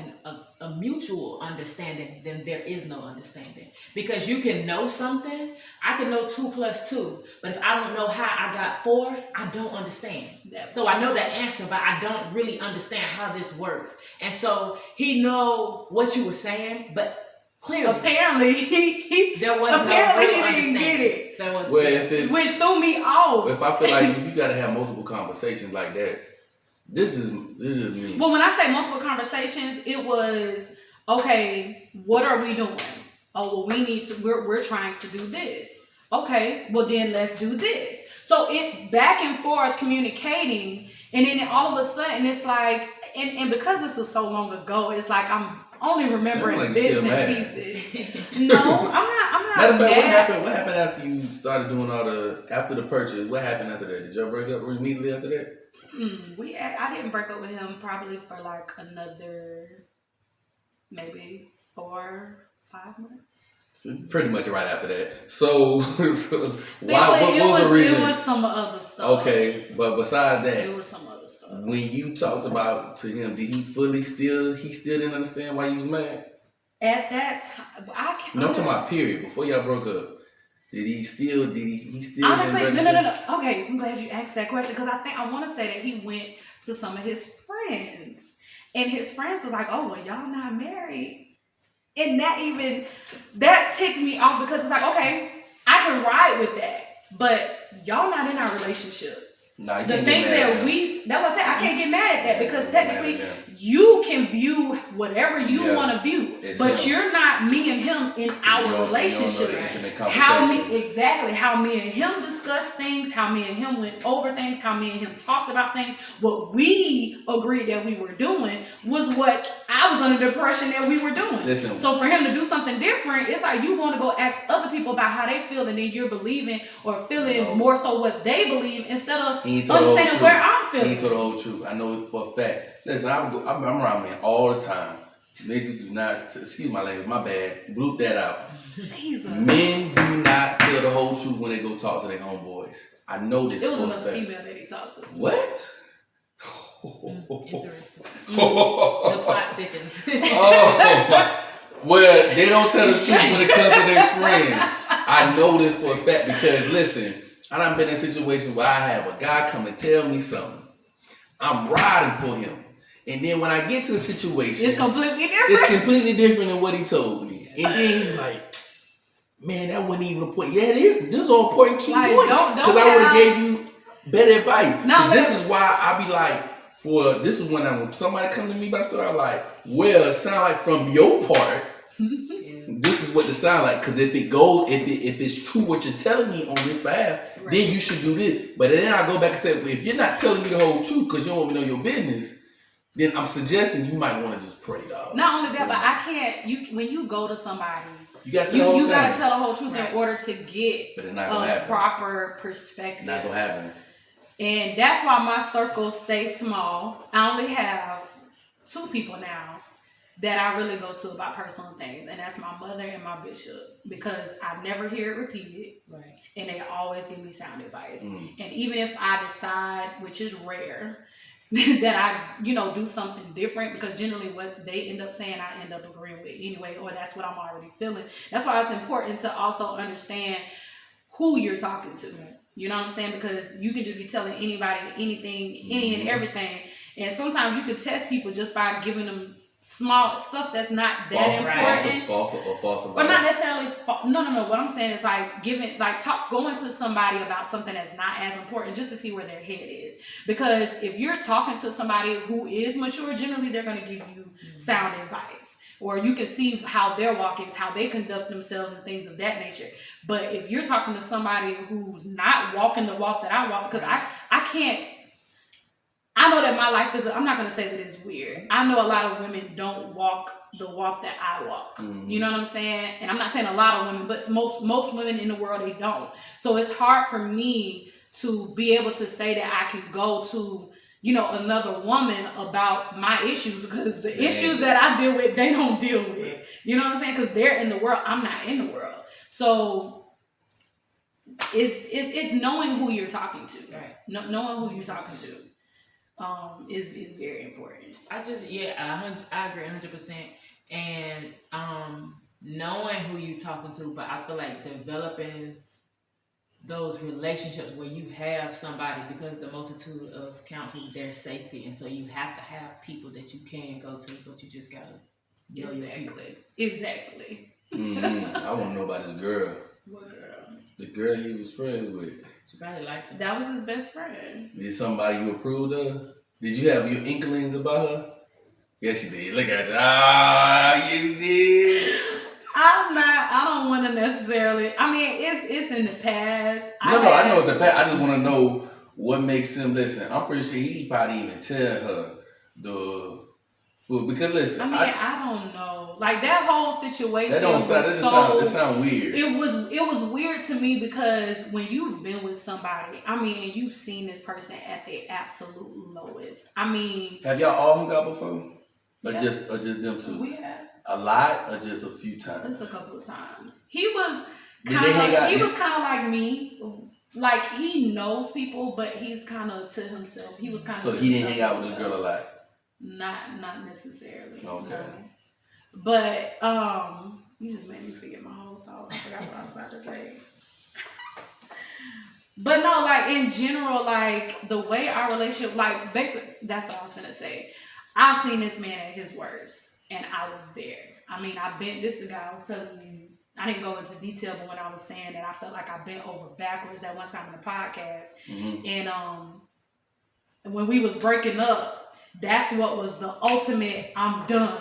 a mutual understanding, then there is no understanding. Because you can know something, I can know 2 + 2, but if I don't know how I got 4, I don't understand. So I know the answer, but I don't really understand how this works. And so he know what you were saying, but clearly, apparently there was apparently no he didn't get it. There was which threw me off. If I feel like if you gotta have multiple conversations like that, this is me. Well, when I say multiple conversations, it was, okay, what are we doing? Oh, well, we're trying to do this. Okay, well then let's do this. So it's back and forth communicating, and then all of a sudden it's like, and because this was so long ago, it's like I'm only remembering bits and pieces. No, I'm not. Matter of fact, what happened after you started doing after the purchase? What happened after that? Did y'all break up immediately after that? I didn't break up with him probably for like another maybe 4-5 months. Pretty much right after that. So why? What was the reason? It was some other stuff. Okay, but besides that, it was some other stuff. When you talked about to him, did he still didn't understand why you was mad? At that time, I can't. No, I'm talking about period. Before y'all broke up. Did he still? Honestly, no. Okay, I'm glad you asked that question because I want to say that he went to some of his friends, and his friends was like, "Oh, well, y'all not married," and that ticked me off because it's like, okay, I can ride with that, but y'all not in our relationship. Nah, the things that that's what I said. I can't get mad at that because technically you can view whatever you want to view, but you're not me and him in our relationship. How me and him discussed things, how me and him went over things, how me and him talked about things. What we agreed that we were doing was what I was under the impression that we were doing. Listen. So for him to do something different, it's like you want to go ask other people about how they feel, and then you're believing or feeling more so what they believe instead of understanding where I'm feeling. He ain't told the whole truth. I know it for a fact. Listen, I'm around men all the time. Niggas do not, excuse my language, my bad. Bloop that out. Jesus. Men do not tell the whole truth when they go talk to their homeboys. I know this. It was another female that he talked to. What? Interesting. The plot thickens. Well, they don't tell the truth when it comes to their friends. I know this for a fact because listen, I done been in situations where I have a guy come and tell me something. I'm riding for him. And then when I get to the situation, it's completely different. It's completely different than what he told me. And then he's like, man, that wasn't even a point. Yeah, it is. This is all important key points. Because I would have gave you better advice. No, this is why I be like, this is when somebody come to me about story, I'm like, well, it sound like from your part, this is what it sound like. Because if it's true what you're telling me on this behalf, then you should do this. But then I go back and say, well, if you're not telling me the whole truth because you don't want me to know your business, then I'm suggesting you might want to just pray, dog. Not only that, but I can't. When you go to somebody, you got to tell the whole truth in order to get a proper perspective. Not gonna happen. And that's why my circles stay small. I only have 2 people now that I really go to about personal things, and that's my mother and my bishop, because I never hear it repeated, right? And they always give me sound advice. And even if I decide, which is rare, that I, do something different, because generally what they end up saying, I end up agreeing with anyway, or that's what I'm already feeling. That's why it's important to also understand who you're talking to. You know what I'm saying? Because you can just be telling anybody anything, any and everything. And sometimes you can test people just by giving them small stuff that's not that important. False or not necessarily. No. What I'm saying is going to somebody about something that's not as important, just to see where their head is. Because if you're talking to somebody who is mature, generally they're going to give you sound advice, or you can see how their walk is, how they conduct themselves, and things of that nature. But if you're talking to somebody who's not walking the walk that I walk, because I can't. I know that my life is, I'm not going to say that it's weird. I know a lot of women don't walk the walk that I walk. Mm-hmm. You know what I'm saying? And I'm not saying a lot of women, but most women in the world, they don't. So it's hard for me to be able to say that I can go to, you know, another woman about my issues, because the issues that I deal with, they don't deal with. You know what I'm saying? Because they're in the world, I'm not in the world. So it's knowing who you're talking to. Right. Knowing who you're talking to. Is very important. I agree 100%. And knowing who you're talking to, but I feel like developing those relationships where you have somebody, because the multitude of counsel, there's safety, and so you have to have people that you can go to, but you just gotta know your people. Exactly. Mm-hmm. I want to know about this girl. What girl? The girl he was friends with. She probably liked him. That was his best friend. Is somebody you approved of? Did you have your inklings about her? Yes, you did. Look at you. Ah, you did. I don't want to necessarily. I mean, it's in the past. I know it's the past. I just want to know what makes him listen. I'm pretty sure he probably even tell her the food, because listen. I mean, I don't know. Like that whole situation. That sound weird. It was weird to me, because when you've been with somebody, I mean, and you've seen this person at their absolute lowest. I mean, have y'all all hung out before? Or yeah. just them two? We have. A lot, or just a few times? Just a couple of times. He was kind of like me. Like, he knows people, but he's kind of to himself. He was kind of. So he didn't hang out with the girl a lot. Not necessarily. Okay. No. But you just made me forget my whole thought. I forgot what I was about to say. But no, like in general, like the way our relationship, like basically, that's what I was gonna say. I've seen this man at his worst, and I was there. I mean, this is the guy I was telling you. I didn't go into detail, but when I was saying that I felt like I bent over backwards that one time in the podcast, mm-hmm. and when we was breaking up, that's what was the ultimate. I'm done.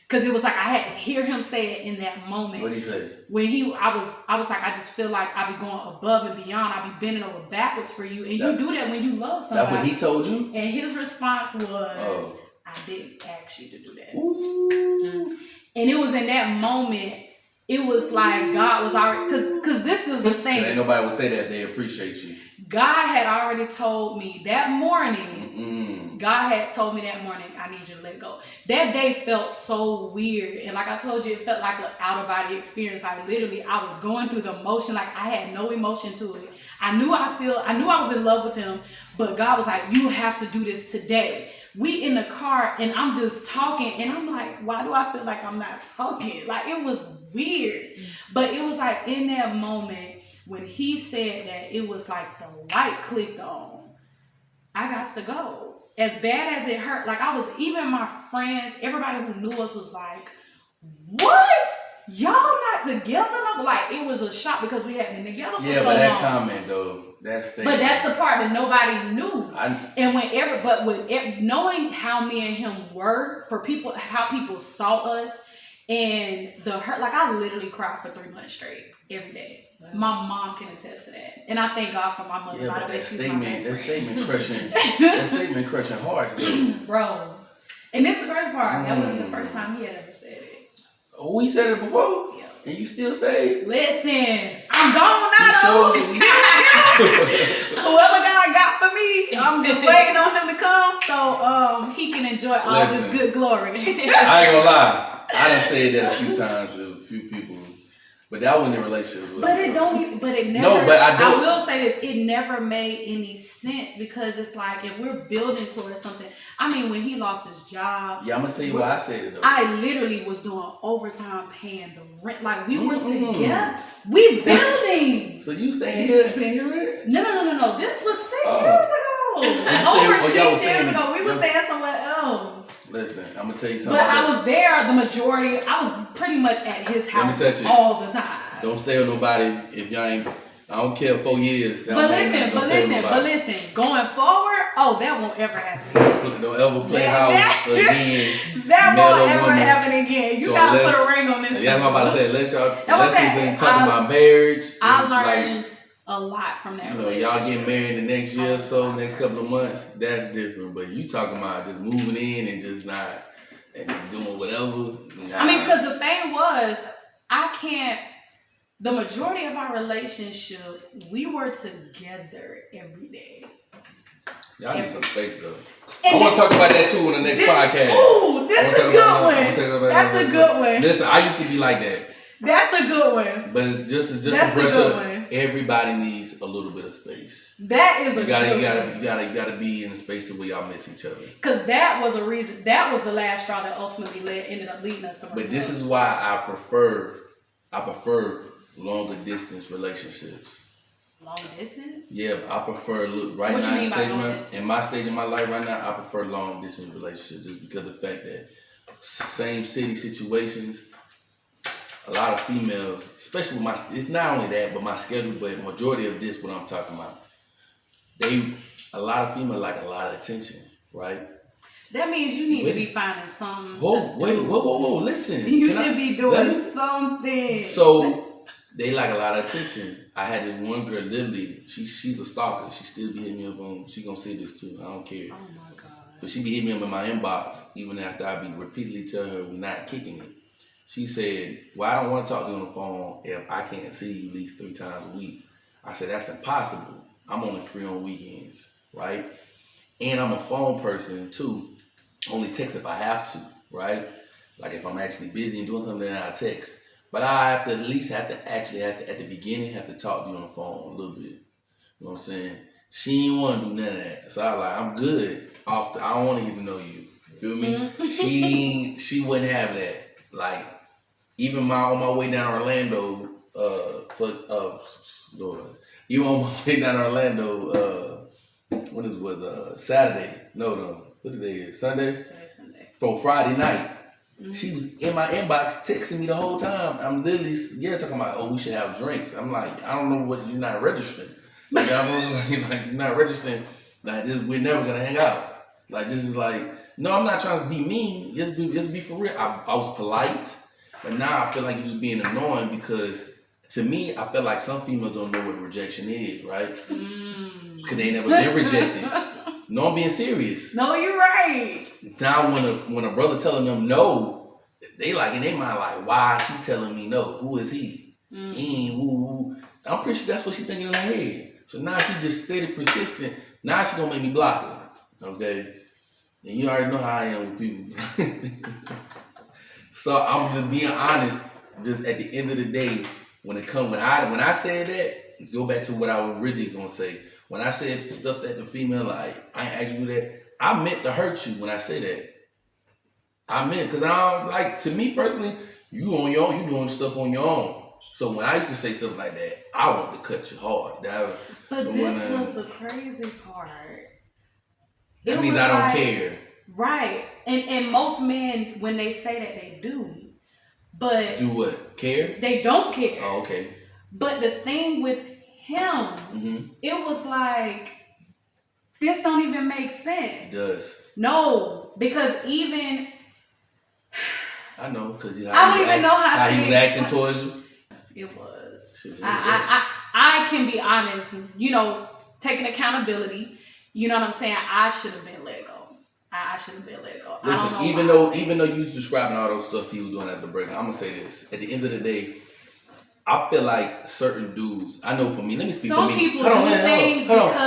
Because it was like I had to hear him say it in that moment. What did he say? When I was like, I just feel like I be going above and beyond. I be bending over backwards for you. And you do that when you love somebody. That's what he told you? And his response was, I didn't ask you to do that. Ooh. And it was in that moment, it was like God was already, because this is the thing. Ain't nobody would say that they appreciate you. God had already told me that morning. Mm-mm. God had told me that morning, I need you to let go. That day felt so weird. And like I told you, it felt like an out-of-body experience. Like literally, I was going through the motion. Like I had no emotion to it. I knew I was in love with him. But God was like, you have to do this today. We in the car and I'm just talking. And I'm like, why do I feel like I'm not talking? Like it was weird. But it was like in that moment, when he said that, it was like the light clicked on. I got to go. As bad as it hurt, like even my friends, everybody who knew us was like, what? Y'all not together? No? Like, it was a shock because we hadn't been together for so long. Yeah, but that comment though, that's the part that nobody knew. Knowing how me and him were, for people, how people saw us, and the hurt, like I literally cried for 3 months straight, every day. Wow. My mom can attest to that, and I thank God for my mother. Yeah, but that statement crushing hearts, though. Bro. And this is the first part. That wasn't the first time he had ever said it. Oh, he said it before? Yeah. And you still stayed? Listen, I'm gone now, though. Whoever God got for me, I'm just waiting on him to come so he can enjoy all this good glory. I ain't gonna lie. I done said that a few times to a few people. But that wasn't a relationship. I will say this, it never made any sense, because it's like, if we're building towards something, I mean, when he lost his job. Yeah, I'm going to tell you why I said it though. I literally was doing overtime paying the rent. Like, we were together. We building. So you staying here and paying your rent? No. This was 6 years ago. Over 6 years ago. We were staying somewhere else. Listen, I'm going to tell you something. But I was there the majority. I was pretty much at his house all the time. Don't stay with nobody if y'all ain't. I don't care 4 years. But listen. Going forward, that won't ever happen. Don't ever play house again. That won't ever happen again. You gotta put a ring on this. Yeah, I'm about to say, unless y'all ain't talking about marriage. I learned a lot from that You know, relationship. y'all get married the next year or so, next couple of months, that's different. But you talking about just moving in and just not and just doing whatever. Nah. I mean, because the thing was, I can't. The majority of our relationship, we were together every day. Y'all need some space though. I want to talk about that too on the next podcast. Ooh, this a good one. That's a good one. Listen, I used to be like that. That's a good one. But it's just to That's brush a good up. one. Everybody needs a little bit of space. That is You a good gotta, one. you gotta be in a space to where y'all miss each other. Because that was a reason. That was the last straw that ultimately ended up leading us to. But this is why I prefer longer distance relationships. Long distance? Yeah, I prefer right What now you mean by long distance? in my stage of my life right now, I prefer long distance relationships just because of the fact that same city situations, a lot of females, especially with it's not only that, but my schedule, but majority of this what I'm talking about. A lot of females like a lot of attention, right? That means you need to be finding something. Whoa, listen. You should be doing something. So they like a lot of attention. I had this one girl, literally, she's a stalker. She still be hitting me up on, she gonna say this too, I don't care. Oh my God. But she be hitting me up in my inbox, even after I be repeatedly telling her we're not kicking it. She said, well, I don't want to talk to you on the phone if I can't see you at least 3 times a week. I said, that's impossible. I'm only free on weekends, right? And I'm a phone person too. Only text if I have to, right? Like if I'm actually busy and doing something, then I text. But I have to at least at the beginning, have to talk to you on the phone a little bit. You know what I'm saying? She didn't want to do none of that. So I was like, I'm good. I don't want to even know you. Feel me? Mm-hmm. She wouldn't have that. Like, even on my way down Orlando, even on my way down Orlando, when it was Saturday. No, what today is? Sunday? Today's Sunday. For Friday night. Mm-hmm. She was in my inbox texting me the whole time. I'm literally, talking about, oh, we should have drinks. I'm like, I don't know what you're not registering. Like, you're not registering. Like, this, we're never gonna hang out. Like, this is like, no, I'm not trying to be mean. Just be for real. I was polite, but now I feel like you're just being annoying because to me, I feel like some females don't know what rejection is, right? Because they never been rejected. No, I'm being serious. No, you're right. Now, when a brother telling them no, they like in their mind like, why is he telling me no? Who is he? He ain't woo. I'm pretty sure that's what she thinking in her head. So now she just steady persistent. Now she gonna make me block her, okay? And you already know how I am with people. So I'm just being honest. Just at the end of the day, when I said that, go back to what I was really gonna say. When I said stuff that the female like, I ain't asking you that. I meant to hurt you when I said that. I meant, because I don't like, to me personally, you on your own, you doing stuff on your own. So when I used to say stuff like that, I wanted to cut you hard. But this was the crazy part. That means I don't care. Right. And most men, when they say that, they do. But do what? Care? They don't care. Oh, okay. But the thing with him, it was like, this don't even make sense. It does. No, because even I know, because I don't even know how he was acting towards you. It was. I can be honest. You know, taking accountability. You know what I'm saying? I should have been let go. I should have been let go. Listen, I don't know even though you was describing all those stuff he was doing at the break, I'm gonna say this. At the end of the day, I feel like certain dudes. I know for me. Let me speak for me. Some people do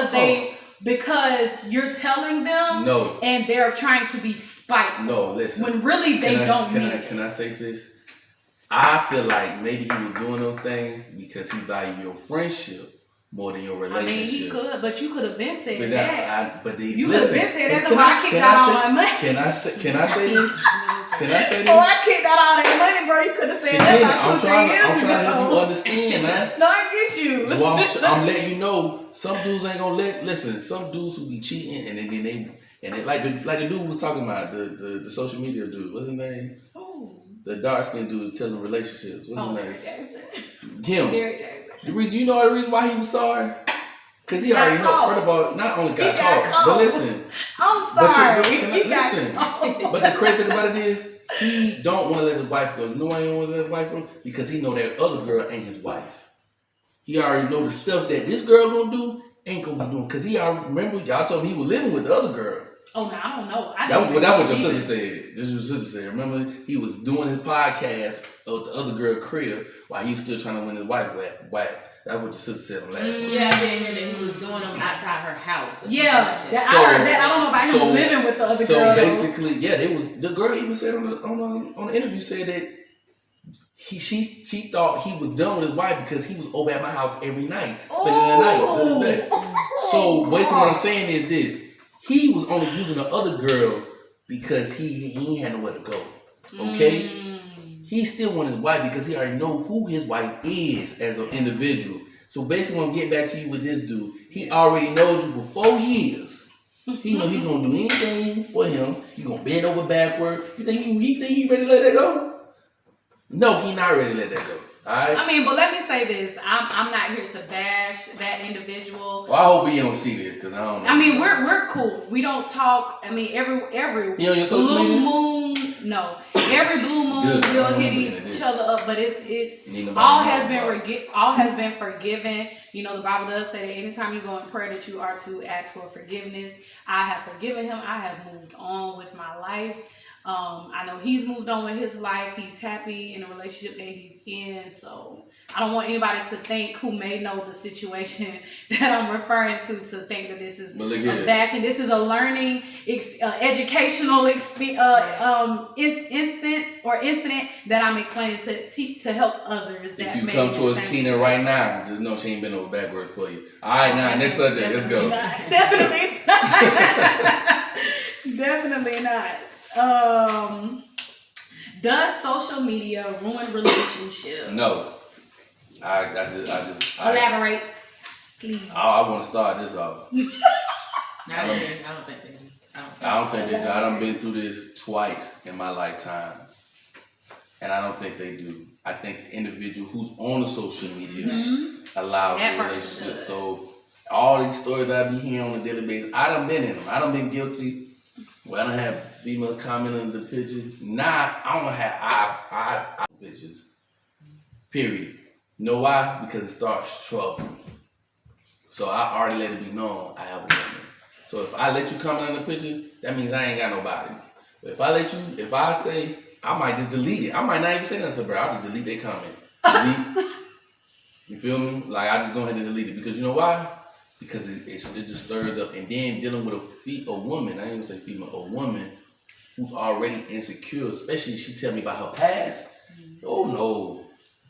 things because you're telling them, no, and they're trying to be spiteful. No, listen. When really they don't mean it. Can I say this? I feel like maybe he was doing those things because he valued your friendship more than your relationship. I mean, he could, but you could have been said that. You could have been said that because I kicked out all my money. Can I say this? Can I say this? Oh, I kicked out all that money, bro. You could have said that about 2-3 years ago. I'm trying to help you understand, man. No, I get you. So I'm letting you know, some dudes ain't gonna listen. Some dudes who be cheating and then like the dude was talking about the social media dude. What's his name? Oh. The dark skinned dude telling relationships. What's his name? Derek Jackson. Him. Derek Jackson. You know the reason why he was sorry? Because he already know. First of all, not only got caught, but listen. I'm sorry. He got caught. But the crazy thing about it is, he don't want to let his wife go. You know why he don't want to let his wife go? Because he know that other girl ain't his wife. He already know the stuff that this girl gonna do ain't gonna be doing. Cause he already remember y'all told me he was living with the other girl. Oh no, I don't know. That's what your sister said. This is what your sister said. Remember, he was doing his podcast of the other girl crib while he was still trying to win his wife back. That's what your sister said on last one. Yeah, I did hear that he was doing them outside her house. Yeah, I heard that. I don't know about him living with the other girl. So basically, yeah, they was the girl even said on the interview said that she thought he was done with his wife because he was over at my house every night, spending the night. So basically, what I'm saying is this. He was only using the other girl because he ain't had nowhere to go. Okay? He still want his wife because he already know who his wife is as an individual. So basically, when I'm getting back to you with this dude, he already knows you for 4 years. He know he's gonna do anything for him. He gonna bend over backward. You think he ready to let that go? No, he not ready to let that go. Alright. I mean, but let me say this: I'm not here to bash that individual. Well, I hope he don't see this because I don't know. I mean, we're cool. We don't talk. I mean, every he on your social blue media? moon, no, every blue moon we'll hit each other up. But it's all has been forgiven. You know, the Bible does say that anytime you go in prayer that you are to ask for forgiveness. I have forgiven him. I have moved on with my life. I know he's moved on with his life. He's happy in the relationship that he's in. So I don't want anybody to think who may know the situation that I'm referring to think that this is a bashing. This is a learning, educational instance that I'm explaining to help others. That if you come towards Keena right now, just know she ain't been over backwards for you. All right, now next subject. Let's go. Definitely, definitely not. Does social media ruin relationships? No. I just elaborate, please. I want to start this off. I don't think they do. I don't think they do. I done been through this twice in my lifetime, and I don't think they do. I think the individual who's on the social media allows the relationship. So all these stories that I be hearing on a daily basis, I done been in them. I done been guilty. Well, I don't have female comment on the pictures. Nah, I don't have I pictures. Period. You know why? Because it starts trouble. So I already let it be known I have a woman. So if I let you comment on the picture, that means I ain't got nobody. But if I say, I might just delete it. I might not even say nothing to her, bro. I'll just delete that comment. Delete. You feel me? Like, I just go ahead and delete it. Because you know why? Because it just stirs up. And then dealing with a woman, I ain't gonna say female, a woman who's already insecure, especially if she tell me about her past. Oh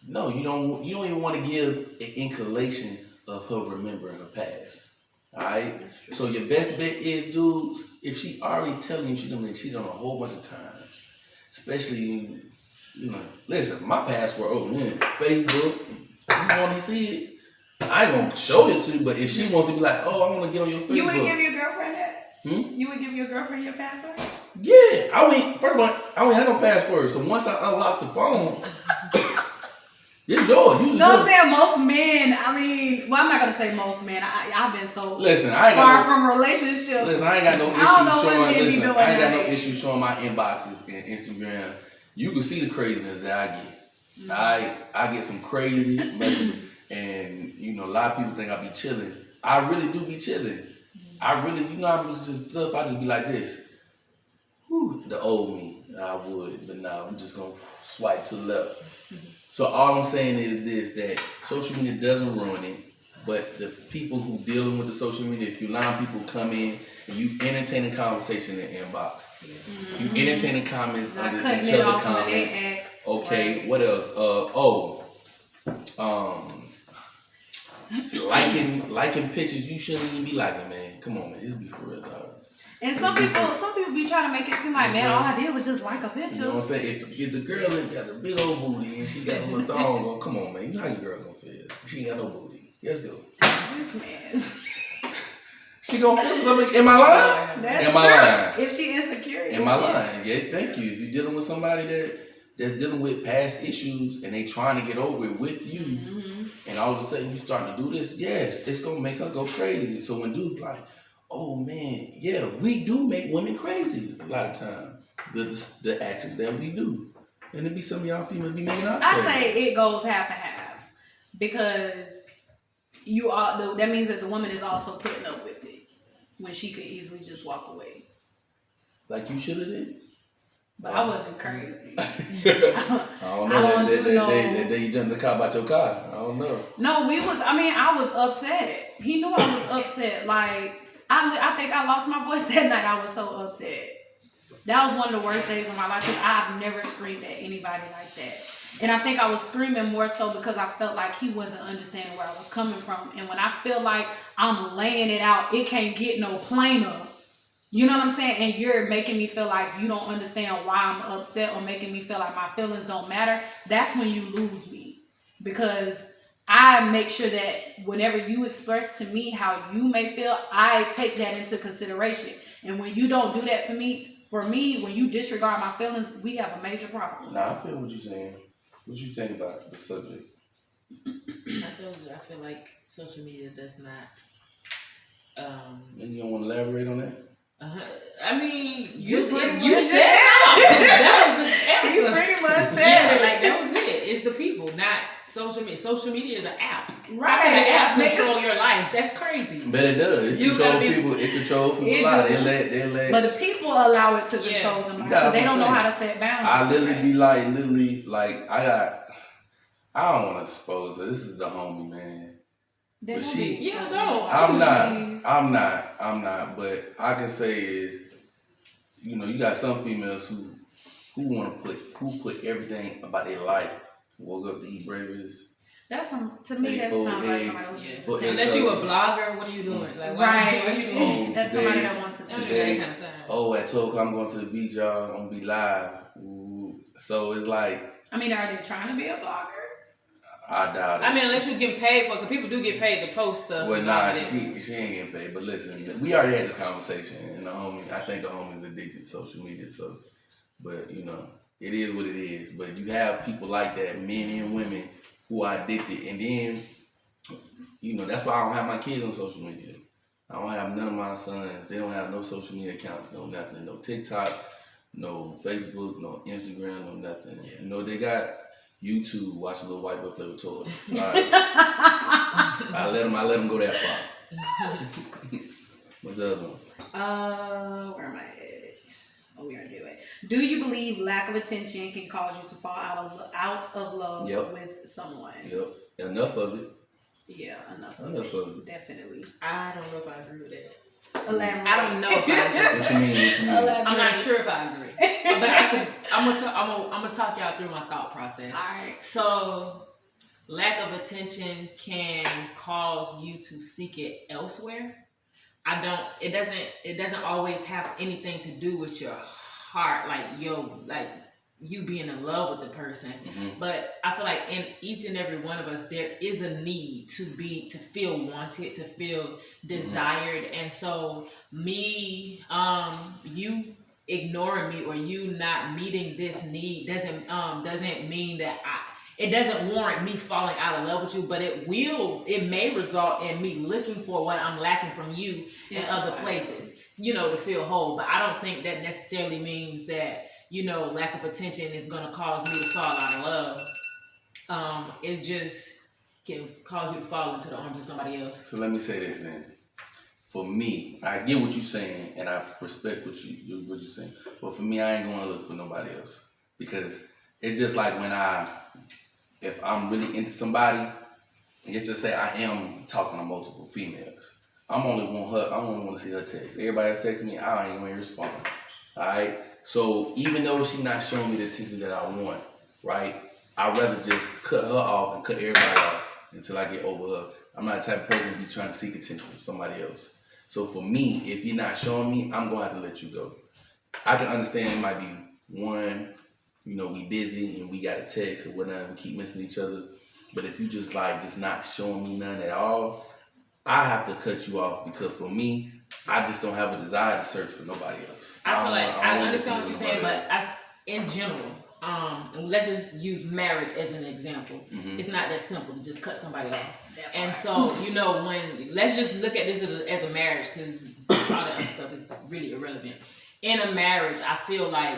no, you don't even want to give an inclination of her remembering her past. All right. So your best bet is, dudes, if she already telling you she done been cheated on a whole bunch of times, especially, listen, my password open here, Facebook. You want to see it? I ain't gonna show it to you, but if she wants to be like, oh, I want to get on your Facebook. You would give your girlfriend that? You would give your girlfriend your password? Yeah. First of all, I don't have no password. So once I unlock the phone, it's yours. You don't say most men. I mean, well, I'm not gonna say most men. I've been so far from relationships. Listen, I ain't got no issues showing. I ain't got no issues showing my inboxes and Instagram. You can see the craziness that I get. I get some crazy messages. And, a lot of people think I be chilling. I really do be chilling. I really, I was just tough. I just be like this. Whew, the old me, I would. But now I'm just going to swipe to the left. So all I'm saying is this, that social media doesn't ruin it. But the people who dealing with the social media, if you allow people to come in and you entertaining conversation in the inbox. You entertaining comments under each other comments. Okay, right. What else? Liking pictures you shouldn't even be liking, man. Come on, man. This be for real, dog. And some people be trying to make it seem like, man, all I did was just like a picture. You know what I'm saying? If the girl ain't got a big old booty and she got a little thong on, come on, man. You know how your girl gonna feel? She ain't got no booty. Let's go. This man. She gonna feel something. Am I lying? That's true. If she insecure. Am I lying? Yeah, thank you. If you're dealing with somebody that's dealing with past issues and they trying to get over it with you, and all of a sudden you starting to do this, yes, it's gonna make her go crazy. So when dudes like, oh man, yeah, we do make women crazy a lot of time. The actions that we do, and it be some of y'all females be making out. I say it goes half and half because that means that the woman is also putting up with it when she could easily just walk away. Like you should have did. But I wasn't crazy. I don't know. That day you jumped in the car about your car. I don't know. No, I was upset. He knew I was upset. Like, I think I lost my voice that night. I was so upset. That was one of the worst days of my life because I've never screamed at anybody like that. And I think I was screaming more so because I felt like he wasn't understanding where I was coming from. And when I feel like I'm laying it out, it can't get no plainer. You know what I'm saying? And you're making me feel like you don't understand why I'm upset or making me feel like my feelings don't matter. That's when you lose me. Because I make sure that whenever you express to me how you may feel, I take that into consideration. And when you don't do that for me, when you disregard my feelings, we have a major problem. Nah, I feel what you're saying. What you think about the subject? I told you, I feel like social media does not. And you don't want to elaborate on that? I mean, you said that was the answer. You pretty much said yeah, like that was it. It's the people, not social media. Social media is an app. Right. How can an app control your life? That's crazy. But it does. It controls people a lot. They let. But the people allow it to control them because they don't know how to set boundaries. I literally be like, I don't want to expose her. This is the homie, man. But I'm not. But I can say is, you got some females who put everything about their life. Woke up to eat breakfast. That's to me. That sounds like somebody. Unless you a blogger, what are you doing? Like, right? What are you doing? That's somebody that wants to today. At 12 o'clock I'm going to the beach, y'all. I'm gonna be live. Ooh. So it's like. I mean, are they trying to be a blogger? I doubt it. I mean, unless you getting paid for it, because people do get paid to post stuff. Well, nah, she ain't getting paid. But listen, we already had this conversation, and I think the homie's addicted to social media. So, but it is what it is. But you have people like that, men and women, who are addicted, and then, that's why I don't have my kids on social media. I don't have none of my sons. They don't have no social media accounts, no nothing, no TikTok, no Facebook, no Instagram, no nothing. Yeah. They got YouTube, watch a little white boy play with toys. Right. I let them go that far. What's the other one? Where am I at? Oh, we already do it. Do you believe lack of attention can cause you to fall out of love with someone? Yep. Enough of it. Yeah, enough of it. Definitely. I don't know if I agree with that. Elaborate. I don't know if I agree. What you mean? I'm not sure if I agree. But I'm gonna talk y'all through my thought process. All right. So, lack of attention can cause you to seek it elsewhere. It doesn't always have anything to do with your heart, like you being in love with the person. Mm-hmm. But I feel like in each and every one of us, there is a need to feel wanted, to feel desired. Mm-hmm. And so you ignoring me or you not meeting this need doesn't mean that it doesn't warrant me falling out of love with you, but it may result in me looking for what I'm lacking from you in other places, to feel whole. But I don't think that necessarily means that, lack of attention is going to cause me to fall out of love. It just can cause you to fall into the arms of somebody else. So let me say this then. For me, I get what you're saying, and I respect what you're saying. But for me, I ain't going to look for nobody else. Because it's just like if I'm really into somebody, and let's just say I am talking to multiple females, I only want to see her text. Everybody else texts me, I ain't going to respond. Alright? So even though she's not showing me the attention that I want, right? I'd rather just cut her off and cut everybody off until I get over her. I'm not the type of person to be trying to seek attention from somebody else. So for me, if you're not showing me, I'm going to have to let you go. I can understand it might be one, we busy and we got a text or whatnot, we keep missing each other. But if you just not showing me none at all, I have to cut you off because for me, I just don't have a desire to search for nobody else. I understand what you're saying, but in general, and let's just use marriage as an example. Mm-hmm. It's not that simple to just cut somebody off. And so, let's just look at this as a marriage, because all that other stuff is really irrelevant. In a marriage, I feel like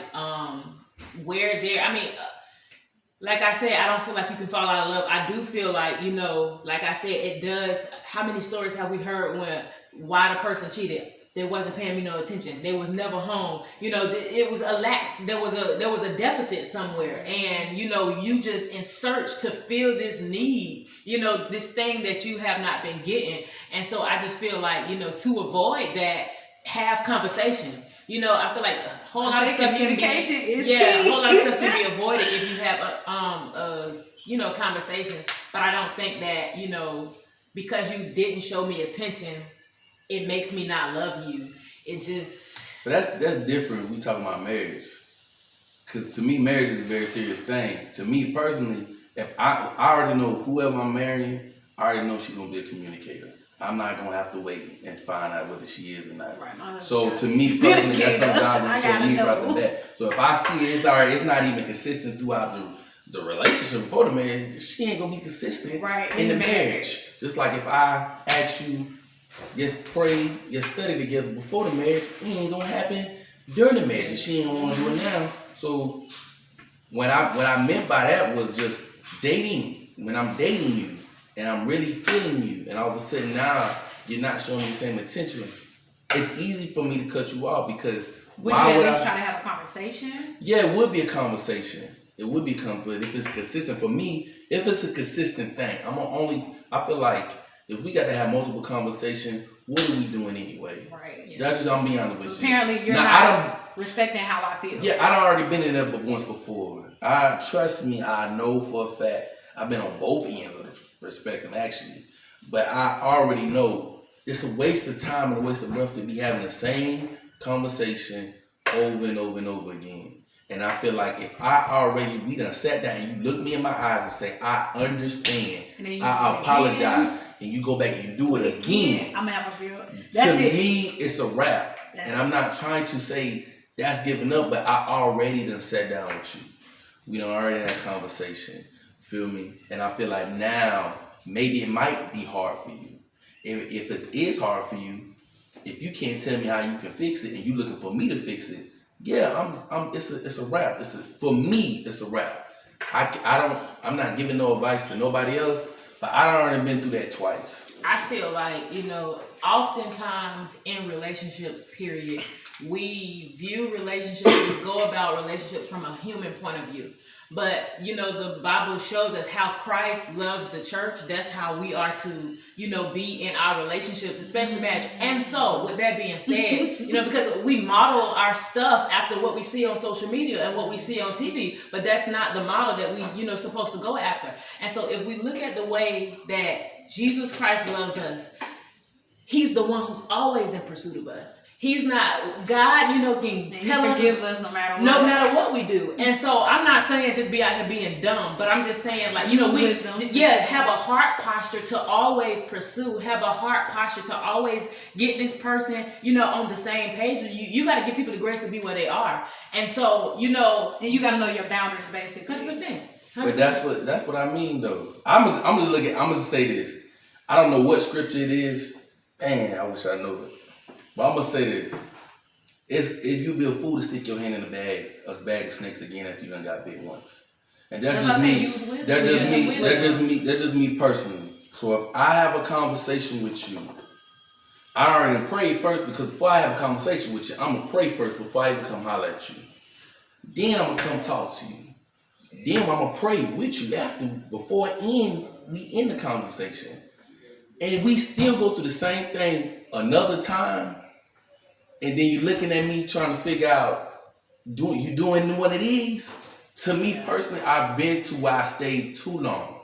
like I said, I don't feel like you can fall out of love. I do feel like, like I said, it does. How many stories have we heard why the person cheated? They wasn't paying me no attention. They was never home. It was a lax. There was a deficit somewhere, and you just in search to fill this need. This thing that you have not been getting, and so I just feel like to avoid that, have conversation. I feel like a whole lot of stuff communication is key. a whole lot of stuff can be avoided if you have a conversation. But I don't think that because you didn't show me attention, it makes me not love you. It just. But that's different. We talking about marriage, because to me, marriage is a very serious thing. To me personally, if I already know whoever I'm marrying, I already know she's gonna be a communicator. I'm not gonna have to wait and find out whether she is or not. Right. So to me personally, that's something God will show me rather than that. So if I see it's alright, it's not even consistent throughout the relationship before the marriage, she ain't gonna be consistent in the marriage. Just like if I ask you, just pray, just study together before the marriage, it ain't gonna happen during the marriage. She ain't gonna want to do it now. So what I meant by that was just dating. When I'm dating you and I'm really feeling you, and all of a sudden now you're not showing me the same attention, it's easy for me to cut you off because would you at least try to have a conversation? Yeah, it would be a conversation. It would be but if it's consistent for me, if it's a consistent thing, I feel like if we got to have multiple conversations, what are we doing anyway? Right. Yeah. That's just, I'm being honest with you. Apparently you're not respecting how I feel. Yeah, I done already been in there once before. Trust me, I know for a fact. I've been on both ends of the spectrum actually. But I already know it's a waste of time and a waste of breath to be having the same conversation over and over and over again. And I feel like if we done sat down and you look me in my eyes and say, I understand, I apologize, and you go back and you do it again, I'm gonna have a feel. To me, it's a wrap. And I'm not trying to say that's giving up, but I already done sat down with you. We done already had a conversation. Feel me? And I feel like now, maybe it might be hard for you. If it is hard for you, if you can't tell me how you can fix it and you looking for me to fix it, yeah, it's a wrap. For me, it's a wrap. I'm not giving no advice to nobody else, but I done already been through that twice. I feel like, oftentimes in relationships, period, we view relationships, we go about relationships from a human point of view. But, the Bible shows us how Christ loves the church. That's how we are to, be in our relationships, especially marriage. And so, with that being said, because we model our stuff after what we see on social media and what we see on TV, but that's not the model that we, supposed to go after. And so, if we look at the way that Jesus Christ loves us, He's the one who's always in pursuit of us. He's not God, can tell us no matter what we do. And so I'm not saying just be out here being dumb, but I'm just saying like, have a heart posture to always pursue, have a heart posture to always get this person, on the same page with you. You got to give people the grace to be where they are. And so, and you got to know your boundaries basically. 100%. But that's what I mean though. I'm gonna say this. I don't know what scripture it is. Man, I wish I knew it. But I'm gonna say this: you'd be a fool to stick your hand in a bag of snakes again after you done got bit once. And that's just me. That's just me personally. So if I have a conversation with you, I already pray first, because before I have a conversation with you, I'm gonna pray first before I even come holler at you. Then I'm gonna come talk to you. Then I'm gonna pray with you before we end the conversation. And we still go through the same thing another time, and then you're looking at me trying to figure out, you doing what it is? To me personally, I've been to where I stayed too long.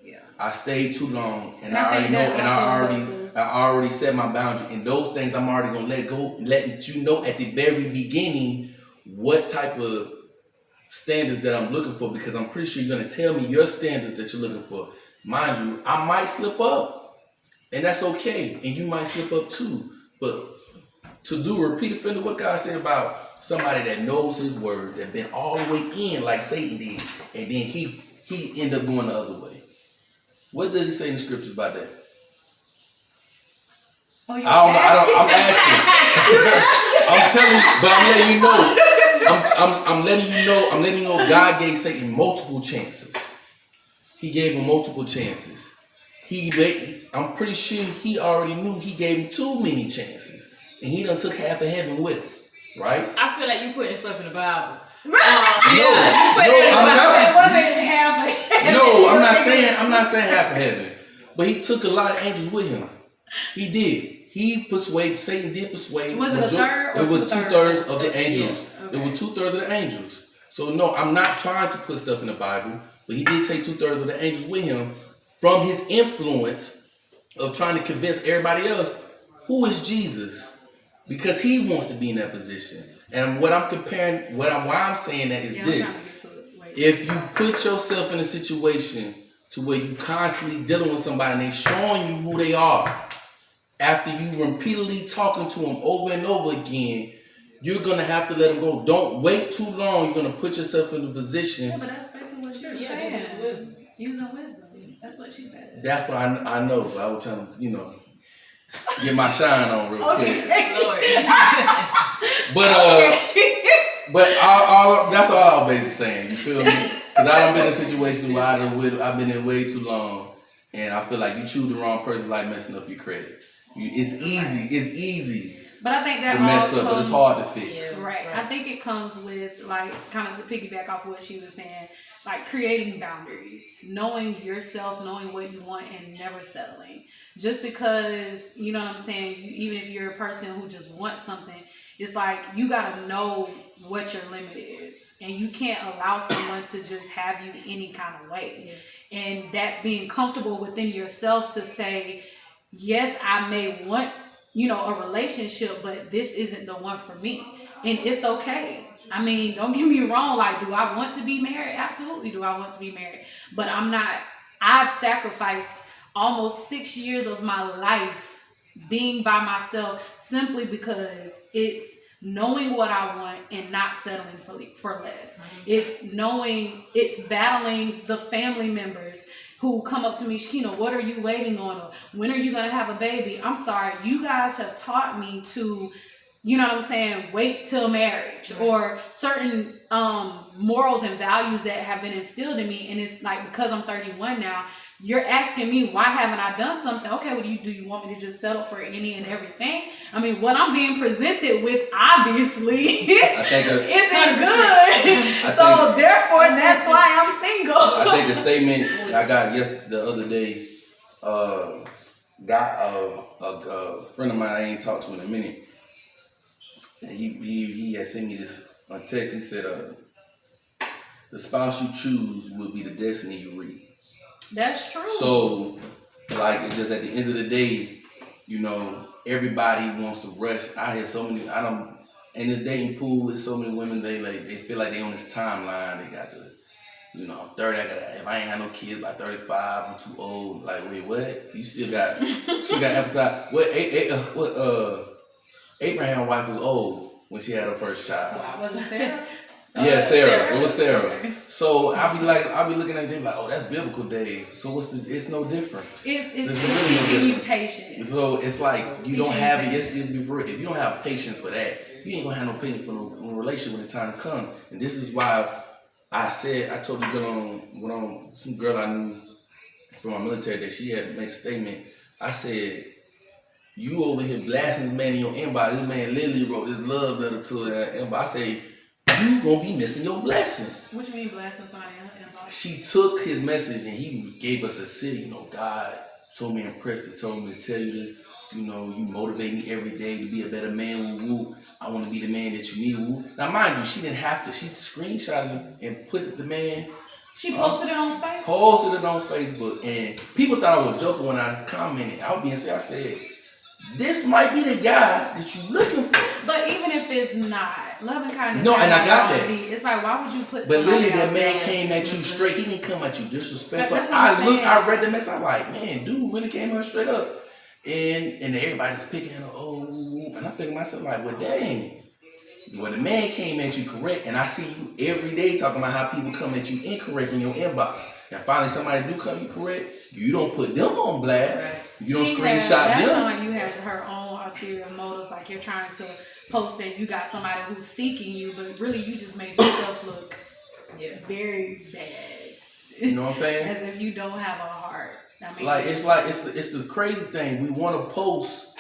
Yeah. I stayed too long, and I already know, and I already set my boundary. And those things I'm already gonna let go, letting you know at the very beginning what type of standards that I'm looking for, because I'm pretty sure you're gonna tell me your standards that you're looking for. Mind you, I might slip up. And that's okay. And you might slip up too. But to do a repeat offender, what God said about somebody that knows his word, that been all the way in like Satan did, and then he ended up going the other way. What does he say in the scriptures about that? Oh, I'm asking. I'm telling you, but I'm letting you know. I'm letting you know. I'm letting you know. God gave Satan multiple chances. He gave him multiple chances. I'm pretty sure he already knew he gave him too many chances, and he done took half of heaven with him, right? I feel like you putting stuff in the Bible. No, I'm not saying half of heaven, but he took a lot of angels with him. He did. Satan did persuade. Was it a third? It was 2/3 of the angels. Yeah, okay. It was 2/3 of the angels. So no, I'm not trying to put stuff in the Bible, but he did take 2/3 of the angels with him from his influence of trying to convince everybody else who is Jesus, because he wants to be in that position. And why I'm saying that is this: if you put yourself in a situation to where you constantly dealing with somebody and they showing you who they are, after you repeatedly talking to them over and over again, you're gonna have to let them go. Don't wait too long. You're gonna put yourself in a position. Yeah, but that's basically what you're saying. Using wisdom. That's what she said. That's what I know. But I was trying to, get my shine on real quick. Lord. But that's all I was basically saying. You feel me? Because I done been in a situation where I've been in way too long, and I feel like you choose the wrong person, like messing up your credit. It's easy. But I think that to mess up, but it's hard to fix. Yeah, right. I think it comes with, like, kind of to piggyback off what she was saying, like creating boundaries, knowing yourself, knowing what you want, and never settling. Just because, you know what I'm saying, even if you're a person who just wants something, it's like you gotta know what your limit is, and you can't allow someone to just have you any kind of way. Yeah. And that's being comfortable within yourself to say, yes, I may want, a relationship, but this isn't the one for me. And it's okay. I mean, don't get me wrong. Like, do I want to be married? Absolutely do I want to be married. But I've sacrificed almost 6 years of my life being by myself simply because it's knowing what I want and not settling for less. It's battling the family members who come up to me, Shakina, what are you waiting on? Or when are you going to have a baby? I'm sorry, you guys have taught me to, wait till marriage, or certain morals and values that have been instilled in me. And it's like, because I'm 31 now, you're asking me, why haven't I done something? Okay, well, do you want me to just settle for any and everything? I mean, what I'm being presented with, obviously, isn't good. So therefore, that's why I'm single. I think the statement I got the other day, got a friend of mine I ain't talked to in a minute. And he had sent me this on text. He said, the spouse you choose will be the destiny you reap. That's true. So, like, it's just at the end of the day, everybody wants to rush. I hear so many. In the dating pool, there's so many women. They feel like they on this timeline. They got to, I'm 30. If I ain't had no kids by 35, I'm too old. Like, wait, what? You still got appetite? Abraham's wife was old when she had her first child. So was it Sarah? Yeah, Sarah. It was Sarah. Okay. So I'll be looking at them like, oh, that's biblical days. So what's this? It's no difference. It's teaching you patience. So it's like you don't have it. If you don't have patience for that, you ain't gonna have no patience for no relationship when the time comes. And this is why I told the girl on some girl I knew from my military that she had made a statement. I said, you over here blasting this man in your inbox. This man literally wrote this love letter to her inbox. I say, you gonna be missing your blessing. What you mean blasting somebody in inbox? She took his message and he gave us a city. God told me in Preston, told me to tell you this. You motivate me every day to be a better man. Woo. I want to be the man that you need. Woo. Now, mind you, she didn't have to. She screenshotted it and put the man. She posted it on Facebook. And people thought I was joking when I was commenting. I was being serious. I said, this might be the guy that you're looking for. But even if it's not, love and kindness. No, and I got that. It's like, why would you put? But literally, that man came at you straight. He didn't come at you disrespectful. I read the message. I'm like, man, dude really came out straight up. And everybody's picking him. Oh, and I'm thinking to myself like, well, dang. Well, the man came at you correct, and I see you every day talking about how people come at you incorrect in your inbox. And finally, somebody do come you correct. You don't put them on blast. Right. You don't screenshot them. That's like you had her own ulterior motives, like you're trying to post that you got somebody who's seeking you, but really you just made yourself look very bad. You know what I'm saying? As if you don't have a heart. I mean, it's the crazy thing. We want to post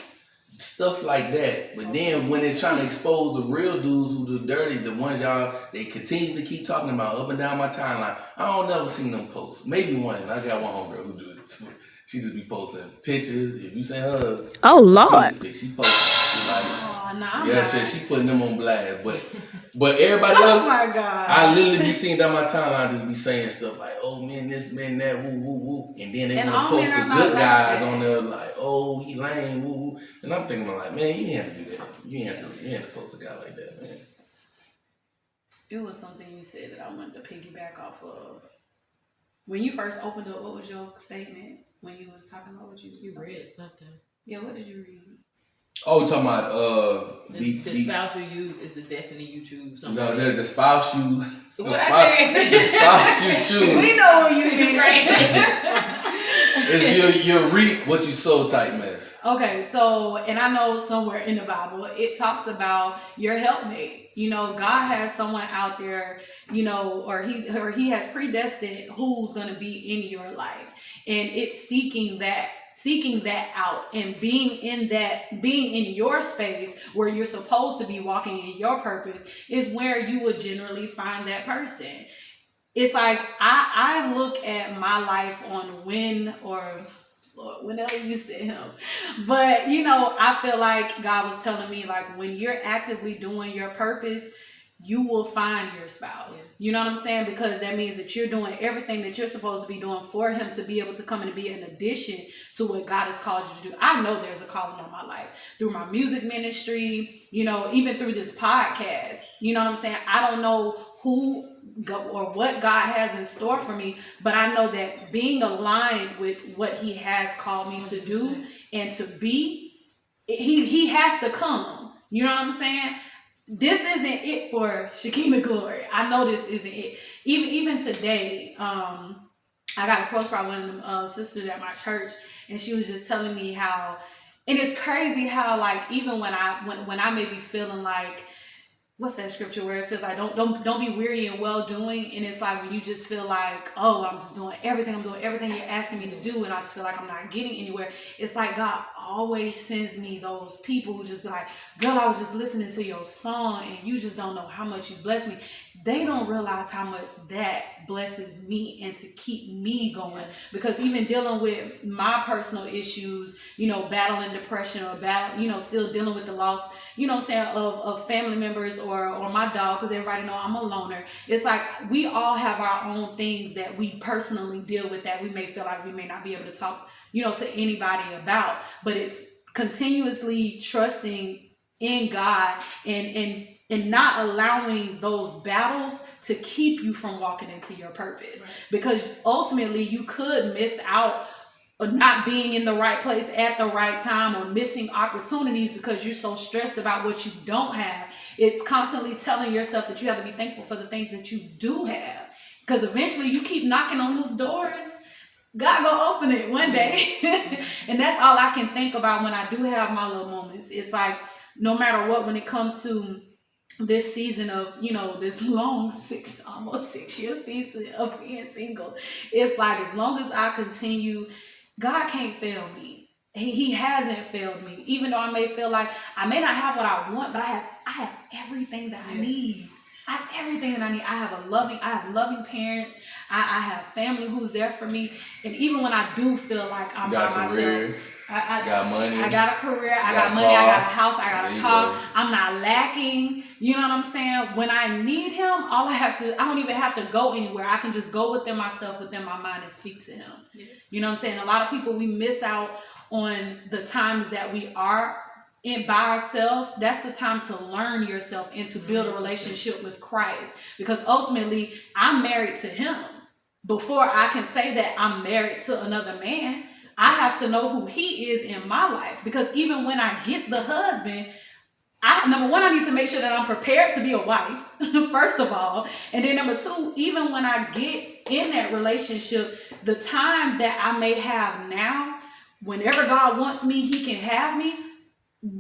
stuff like that, but then when they're trying to expose the real dudes who do dirty, the ones y'all they continue to keep talking about up and down my timeline, I don't never seen them post. Maybe one. I got one homegirl who do it too. She just be posting pictures. If you send her, oh Lord, she posting. She like, yeah, she putting them on blast. But everybody else, oh my God, I literally be seeing down my timeline just be saying stuff like, oh man, this man that, woo woo woo, and then they want to post the good guys on there like, oh he lame, woo woo, and I'm thinking like, man, you didn't have to do that. You didn't have to post a guy like that, man. It was something you said that I wanted to piggyback off of. When you first opened up, what was your statement when you was talking about what you read something? Yeah, what did you read? Oh, you're talking about the spouse you use is the destiny you choose. No, the spouse you. What I said? The spouse you choose. We know what you mean, right? Is you reap what you sow type mess. Okay, so, and I know somewhere in the Bible, it talks about your helpmate. You know, God has someone out there, you know, or he has predestined who's going to be in your life. And it's seeking that out and being in your space where you're supposed to be walking in your purpose is where you would generally find that person. It's like I look at my life on whenever you see him. But, you know, I feel like God was telling me, like, when you're actively doing your purpose, you will find your spouse. Yeah. You know what I'm saying? Because that means that you're doing everything that you're supposed to be doing for him to be able to come and be an addition to what God has called you to do. I know there's a calling on my life through my music ministry, you know, even through this podcast. You know what I'm saying? I don't know who or what God has in store for me, but I know that being aligned with what he has called me to do and to be, he has to come. You know what I'm saying? This isn't it for Shekinah Glory. I know this isn't it. Even today, I got approached by one of them sisters at my church, and she was just telling me how, and it's crazy how, like, even when I may be feeling like, what's that scripture where it feels like don't be weary in well doing, and it's like when you just feel like, oh, I'm doing everything you're asking me to do, and I just feel like I'm not getting anywhere. It's like God always sends me those people who just be like, girl, I was just listening to your song and you just don't know how much you bless me. They don't realize how much that blesses me and to keep me going. Because even dealing with my personal issues, you know, battling depression or still dealing with the loss, you know what I'm saying, of family members or my dog, because everybody know I'm a loner. It's like we all have our own things that we personally deal with that we may feel like we may not be able to talk, you know, to anybody about. But it's continuously trusting in God and not allowing those battles to keep you from walking into your purpose. Right. Because ultimately you could miss out on not being in the right place at the right time or missing opportunities because you're so stressed about what you don't have. It's constantly telling yourself that you have to be thankful for the things that you do have. Because eventually you keep knocking on those doors, God gonna open it one day. And that's all I can think about when I do have my little moments. It's like, no matter what, when it comes to this season of, you know, this long almost 6 year season of being single, it's like, as long as I continue, God can't fail me. He hasn't failed me. Even though I may feel like I may not have what I want, but I have everything that I need. I have everything that I need. I have loving parents. I have family who's there for me. And even when I do feel like I'm by myself, I got money. I got a career. I got money. I got a house. I got a car. I'm not lacking. You know what I'm saying? When I need him, I don't even have to go anywhere. I can just go within myself, within my mind, and speak to him. Yeah. You know what I'm saying? A lot of people, we miss out on the times that we are by ourselves. That's the time to learn yourself and to build a relationship with Christ. Because ultimately, I'm married to him. Before I can say that I'm married to another man, I have to know who he is in my life. Because even when I get the husband, number one, I need to make sure that I'm prepared to be a wife, first of all. And then number two, even when I get in that relationship, the time that I may have now, whenever God wants me, he can have me.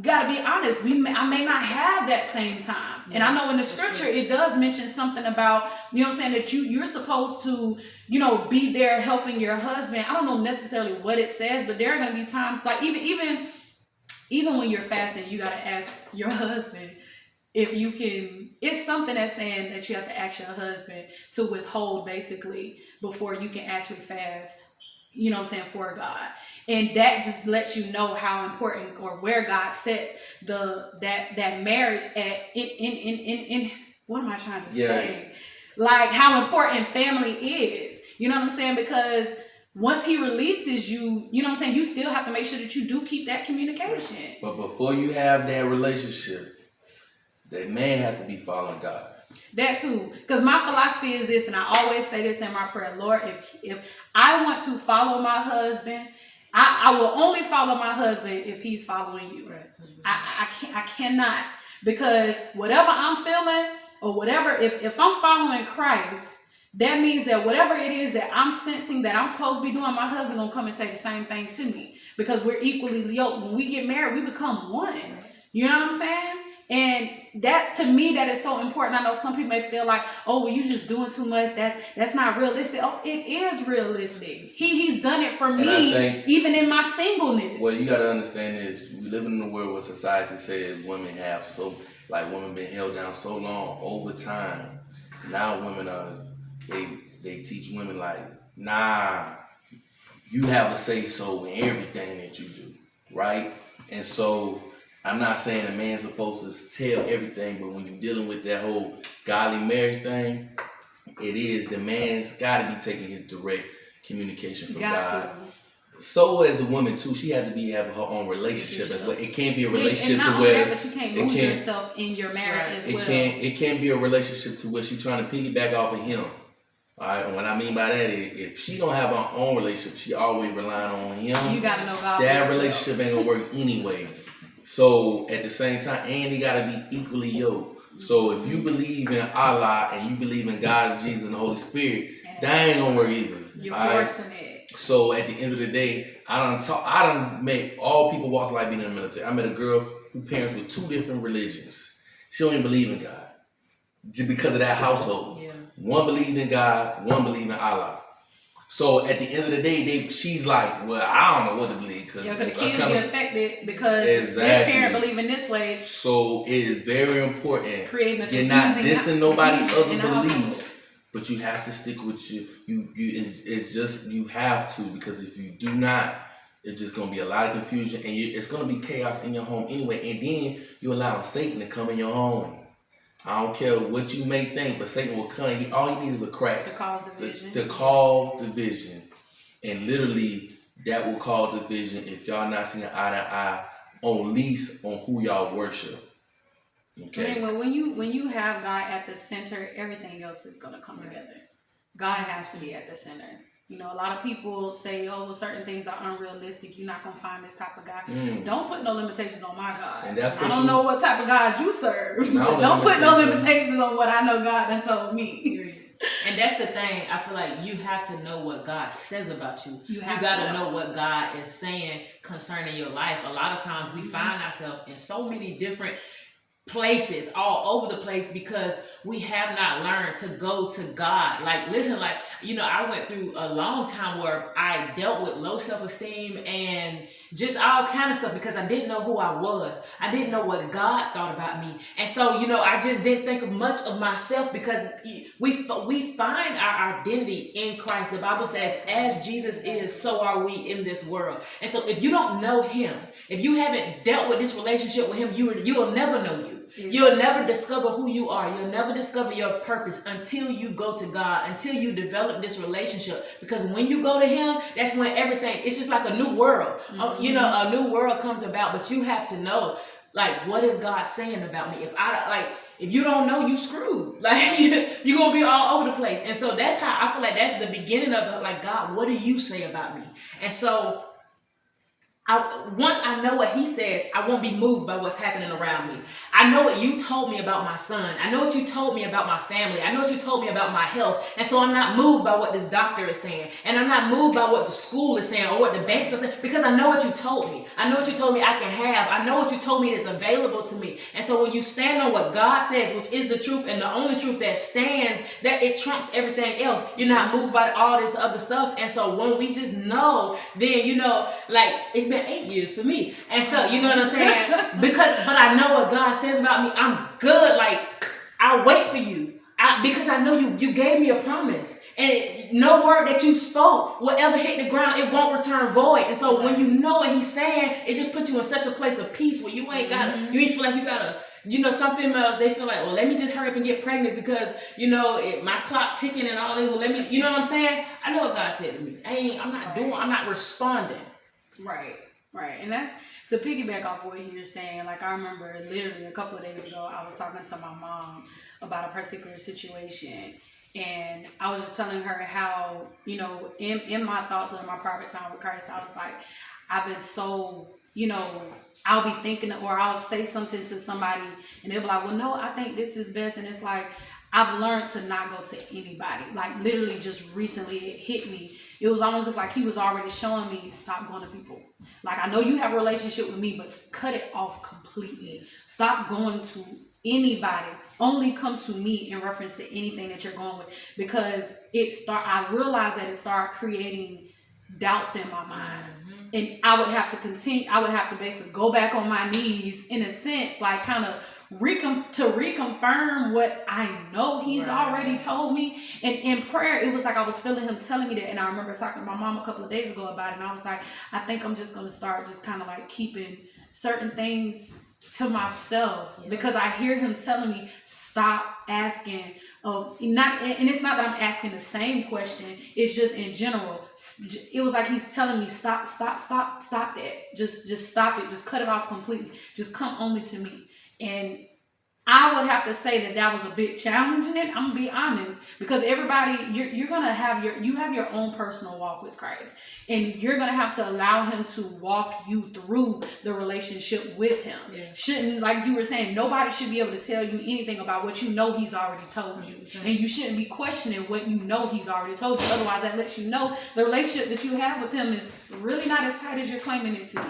gotta be honest, I may not have that same time. And I know in the scripture it does mention something about, you know what I'm saying, that you're supposed to, you know, be there helping your husband. I don't know necessarily what it says, but there are gonna be times like even when you're fasting, you gotta ask your husband if you can. It's something that's saying that you have to ask your husband to withhold basically before you can actually fast, you know what I'm saying, for God. And that just lets you know how important, or where God sets that marriage at in what am I trying to say? Like how important family is. You know what I'm saying? Because once he releases you, you know what I'm saying, you still have to make sure that you do keep that communication. But before you have that relationship, that man have to be following God. That too. Because my philosophy is this, and I always say this in my prayer: Lord, if I want to follow my husband, I will only follow my husband if he's following you. Right. I cannot, because whatever I'm feeling, or whatever, if I'm following Christ, that means that whatever it is that I'm sensing that I'm supposed to be doing, my husband gonna come and say the same thing to me, because we're equally yoked. When we get married, we become one. You know what I'm saying? And that's, to me, that is so important. I know some people may feel like, oh, well, you're just doing too much. That's not realistic. Oh, it is realistic. He's done it for me, even in my singleness. Well, you got to understand this. We live in a world where society says women have women been held down so long over time. Now women they teach women like, nah, you have a say so in everything that you do, right? And so I'm not saying a man's supposed to tell everything, but when you're dealing with that whole godly marriage thing, it is the man's got to be taking his direct communication from God. So as the woman too, she had to have her own relationship as well. It can't be a relationship to where that, but you can't lose yourself in your marriage as well. It can't be a relationship to where she's trying to piggyback off of him. All right, and what I mean by that is, if she don't have her own relationship, she always relying on him. You gotta know God. That relationship ain't gonna work anyway. So at the same time, and he gotta be equally yoked. So if you believe in Allah and you believe in God, Jesus, and the Holy Spirit, that ain't gonna work either. You're forcing it. So at the end of the day, I done met all people walks of life being in the military. I met a girl whose parents were 2 different religions. She don't even believe in God, just because of that household. Yeah. One believed in God, one believed in Allah. So at the end of the day, she's like, well, I don't know what to believe. Because the kids get affected because this parent believe in this way. So it is very important. Creating a You're not dissing nobody's other beliefs, but you have to stick with it's just, you have to, because if you do not, it's just going to be a lot of confusion, and it's going to be chaos in your home anyway. And then you allow Satan to come in your home. I don't care what you may think, but Satan will come. All he needs is a crack. To cause division. To cause division. And literally, that will cause division if y'all not seeing eye to eye, on least on who y'all worship. Okay? I mean, well, when you have God at the center, everything else is going to come together. God has to be at the center. You know, a lot of people say, oh, certain things are unrealistic. You're not going to find this type of God. Don't put no limitations on my God. And that's I don't know what type of God you serve. Don't put no limitations on what I know God done told me. And that's the thing. I feel like you have to know what God says about you. You got to know what God is saying concerning your life. A lot of times we find ourselves in so many different places all over the place because we have not learned to go to God. Like, listen, like, you know, I went through a long time where I dealt with low self-esteem and just all kind of stuff because I didn't know who I was. I didn't know what God thought about me. And so, you know, I just didn't think much of myself because we find our identity in Christ. The Bible says, as Jesus is, so are we in this world. And so if you don't know him, if you haven't dealt with this relationship with him, you'll never know you. You'll never discover who you are. You'll never discover your purpose until you go to God, until you develop this relationship. Because when you go to him, that's when everything, it's just like a new world. You know, a new world comes about, but you have to know, like, what is God saying about me? If you don't know, you screwed. Like, you're going to be all over the place. And so that's how I feel like that's the beginning of it. Like, God, what do you say about me? And so once I know what he says, I won't be moved by what's happening around me. I know what you told me about my son. I know what you told me about my family. I know what you told me about my health. And so I'm not moved by what this doctor is saying. And I'm not moved by what the school is saying or what the banks are saying, because I know what you told me. I know what you told me I can have. I know what you told me is available to me. And so when you stand on what God says, which is the truth and the only truth that stands, that it trumps everything else. You're not moved by all this other stuff. And so when we just know, then, like, it's been 8 years for me. And so, you know what I'm saying? But I know what God says about me. I'm good. Like, I'll wait for you. Because I know you gave me a promise. And no word that you spoke will ever hit the ground. It won't return void. And so when you know what he's saying, it just puts you in such a place of peace where you ain't got to, you ain't feel like you got to, some females, they feel like, well, let me just hurry up and get pregnant because, my clock ticking and all this. Well, let me, you know what I'm saying? I know what God said to me. I'm not responding. Right. And that's to piggyback off what you're saying. Like, I remember literally a couple of days ago, I was talking to my mom about a particular situation. And I was just telling her how, in my thoughts or in my private time with Christ, I was like, I've been so, I'll be thinking, or I'll say something to somebody and they'll be like, well, no, I think this is best. And it's like, I've learned to not go to anybody. Like, literally just recently it hit me. It was almost like he was already showing me, stop going to people. Like, I know you have a relationship with me, but cut it off completely. Stop going to anybody. Only come to me in reference to anything that you're going with, because I realized that it started creating doubts in my mind. And I would have to basically go back on my knees in a sense, like kind of reconfirm what I know he's already told me. And in prayer, it was like I was feeling him telling me that. And I remember talking to my mom a couple of days ago about it. And I was like, I think I'm just going to start just kind of like keeping certain things to myself, because I hear him telling me, stop asking. And it's not that I'm asking the same question. It's just in general. It was like he's telling me, stop that. Just stop it. Just cut it off completely. Just come only to me. And I would have to say that was a bit challenging. I'm gonna be honest, because everybody, you're gonna have your own personal walk with Christ, and you're gonna have to allow him to walk you through the relationship with him. Shouldn't, like you were saying, nobody should be able to tell you anything about what you know he's already told you, and you shouldn't be questioning what you know he's already told you. Otherwise, that lets you know the relationship that you have with him is really not as tight as you're claiming it to be.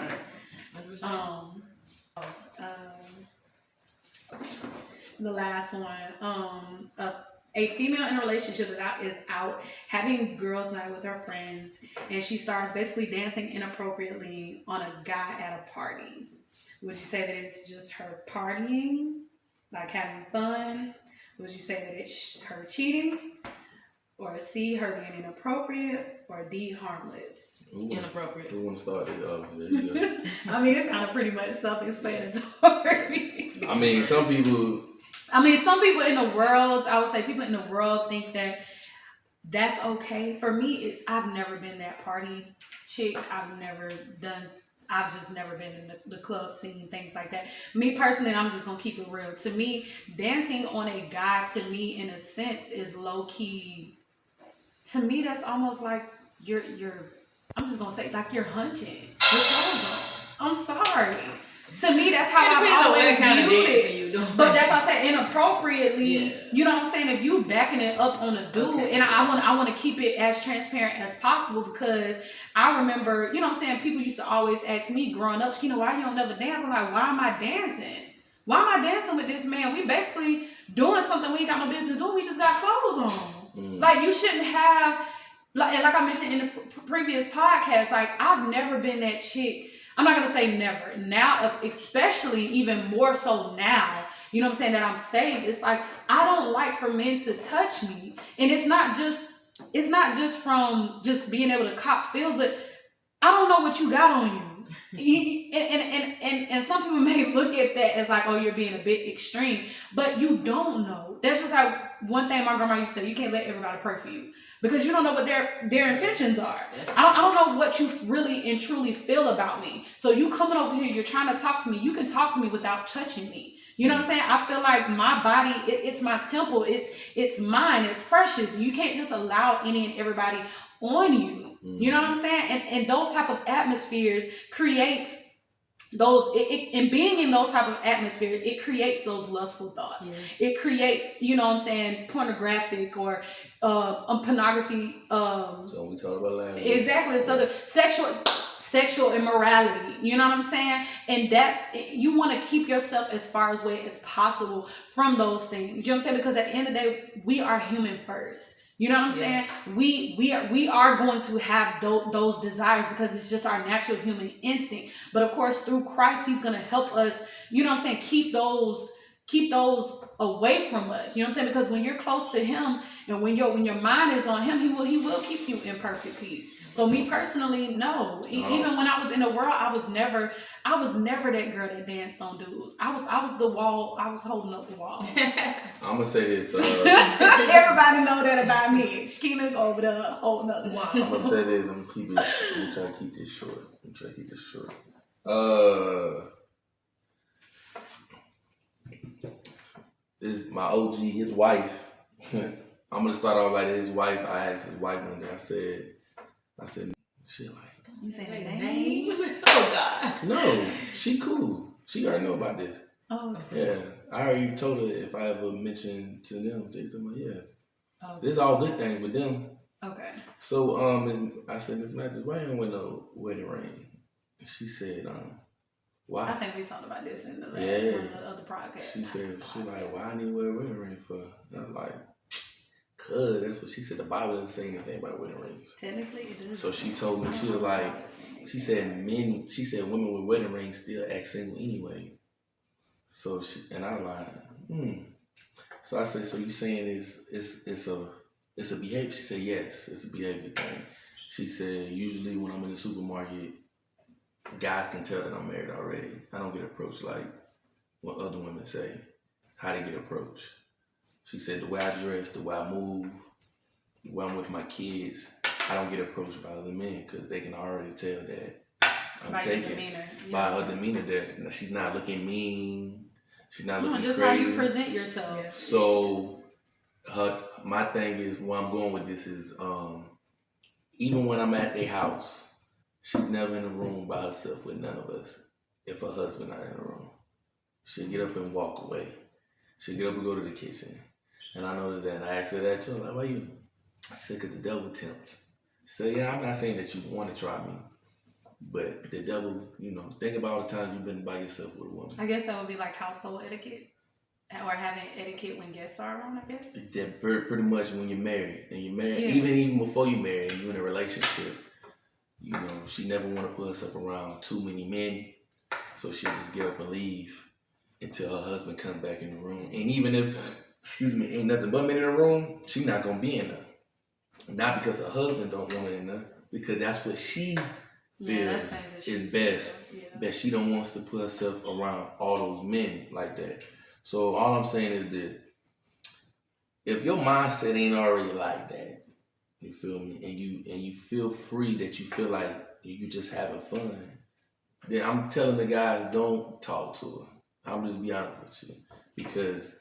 The last one, a female in a relationship is out having girls' night with her friends, and she starts basically dancing inappropriately on a guy at a party. Would you say that it's just her partying, like having fun? Would you say that it's her cheating? Or C, her being inappropriate? Or D, harmless? Inappropriate. Who want to start it? I mean, it's kind of pretty much self-explanatory. I mean, some people in the world, I would say people in the world think that that's okay. For me, I've never been that party chick. I've just never been in the club scene, things like that. Me personally, I'm just going to keep it real. To me, dancing on a guy, to me, in a sense, is low-key. To me, that's almost like you're I'm just going to say, like you're hunching. Your clothes on. I'm sorry. To me, that's how I've always viewed it. But that's why I say inappropriately. You know what I'm saying? If you backing it up on a dude, and I want to keep it as transparent as possible, because I remember, you know what I'm saying, people used to always ask me growing up, why you don't never dance? I'm like, why am I dancing? Why am I dancing with this man? We basically doing something we ain't got no business doing. We just got clothes on. Like, you shouldn't have, like I mentioned in the previous podcast, like, I've never been that chick. I'm not going to say never. Now, especially even more so now, you know what I'm saying, that I'm saved. It's like, I don't like for men to touch me. And it's not just from just being able to cop feels, but I don't know what you got on you. And some people may look at that as like, oh, you're being a bit extreme, but you don't know. That's just like one thing my grandma used to say, you can't let everybody pray for you, because you don't know what their intentions are. I don't know what you really and truly feel about me. So you coming over here, you're trying to talk to me. You can talk to me without touching me. You know what I'm saying? I feel like my body, it's my temple. It's mine. It's precious. You can't just allow any and everybody on you. You know what I'm saying? And those type of atmospheres creates and being in those type of atmospheres, it creates those lustful thoughts. It creates, you know what I'm saying, pornographic or pornography. So we talked about last. Exactly. So the sexual immorality, you know what I'm saying? And you want to keep yourself as far away as possible from those things. You know what I'm saying? Because at the end of the day, we are human first. You know what I'm saying? We are going to have those desires because it's just our natural human instinct. But of course, through Christ, He's going to help us, you know what I'm saying, keep those away from us. You know what I'm saying? Because when you're close to Him and when your mind is on Him, He will keep you in perfect peace. So me personally, no. Even when I was in the world, I was never that girl that danced on dudes. I was the wall. I was holding up the wall. I'm gonna say this. Everybody know that about me. Shakina over there holding up the wall. I'm gonna say this. I'm gonna try to keep this short. This is my OG, his wife. I'm gonna start off like his wife. I asked his wife one day. I said, she like. You say her name? Oh God. No, she cool. She already know about this. Oh. Yeah, I already told her if I ever mention to them, they told me, yeah. Okay. This is all good things with them. Okay. So I said, Miss Matthews, why ain't with no wedding ring? And she said, why? I think we talked about this in the last one of the other podcasts. She like, why I need to wear a wedding ring for? And I was like, cause that's what she said. The Bible doesn't say anything about wedding rings. Technically, it does. So she told me, she was like, she said women with wedding rings still act single anyway. So and I was like, So I said, so you saying it's a behavior? She said, yes, it's a behavior thing. She said, usually when I'm in the supermarket, guys can tell that I'm married already. I don't get approached like what other women say, how they get approached. She said, the way I dress, the way I move, the way I'm with my kids, I don't get approached by other men because they can already tell that I'm taken by her demeanor. That she's not looking mean. She's not looking just crazy. how you present yourself. So my thing is, where I'm going with this is, even when I'm at their house, she's never in a room by herself with none of us. If her husband not in the room, she'll get up and walk away. She'll get up and go to the kitchen. And I noticed that, and I asked her that too. Like, why you? I said, because the devil tempts. So yeah, I'm not saying that you want to try me, but the devil, think about all the times you've been by yourself with a woman. I guess that would be like household etiquette, or having etiquette when guests are around. I guess. That pretty much when you're married, even before you're married, and you're in a relationship. She never want to put herself around too many men, so she'll just get up and leave until her husband comes back in the room. And even if, ain't nothing but men in the room, she's not gonna be in there. Not because her husband don't want her in there, because that's what she feels is best. That she don't want to put herself around all those men like that. So all I'm saying is that if your mindset ain't already like that, you feel me, and you feel free, that you feel like you just having fun, then I'm telling the guys, don't talk to her. I'm just be honest with you, because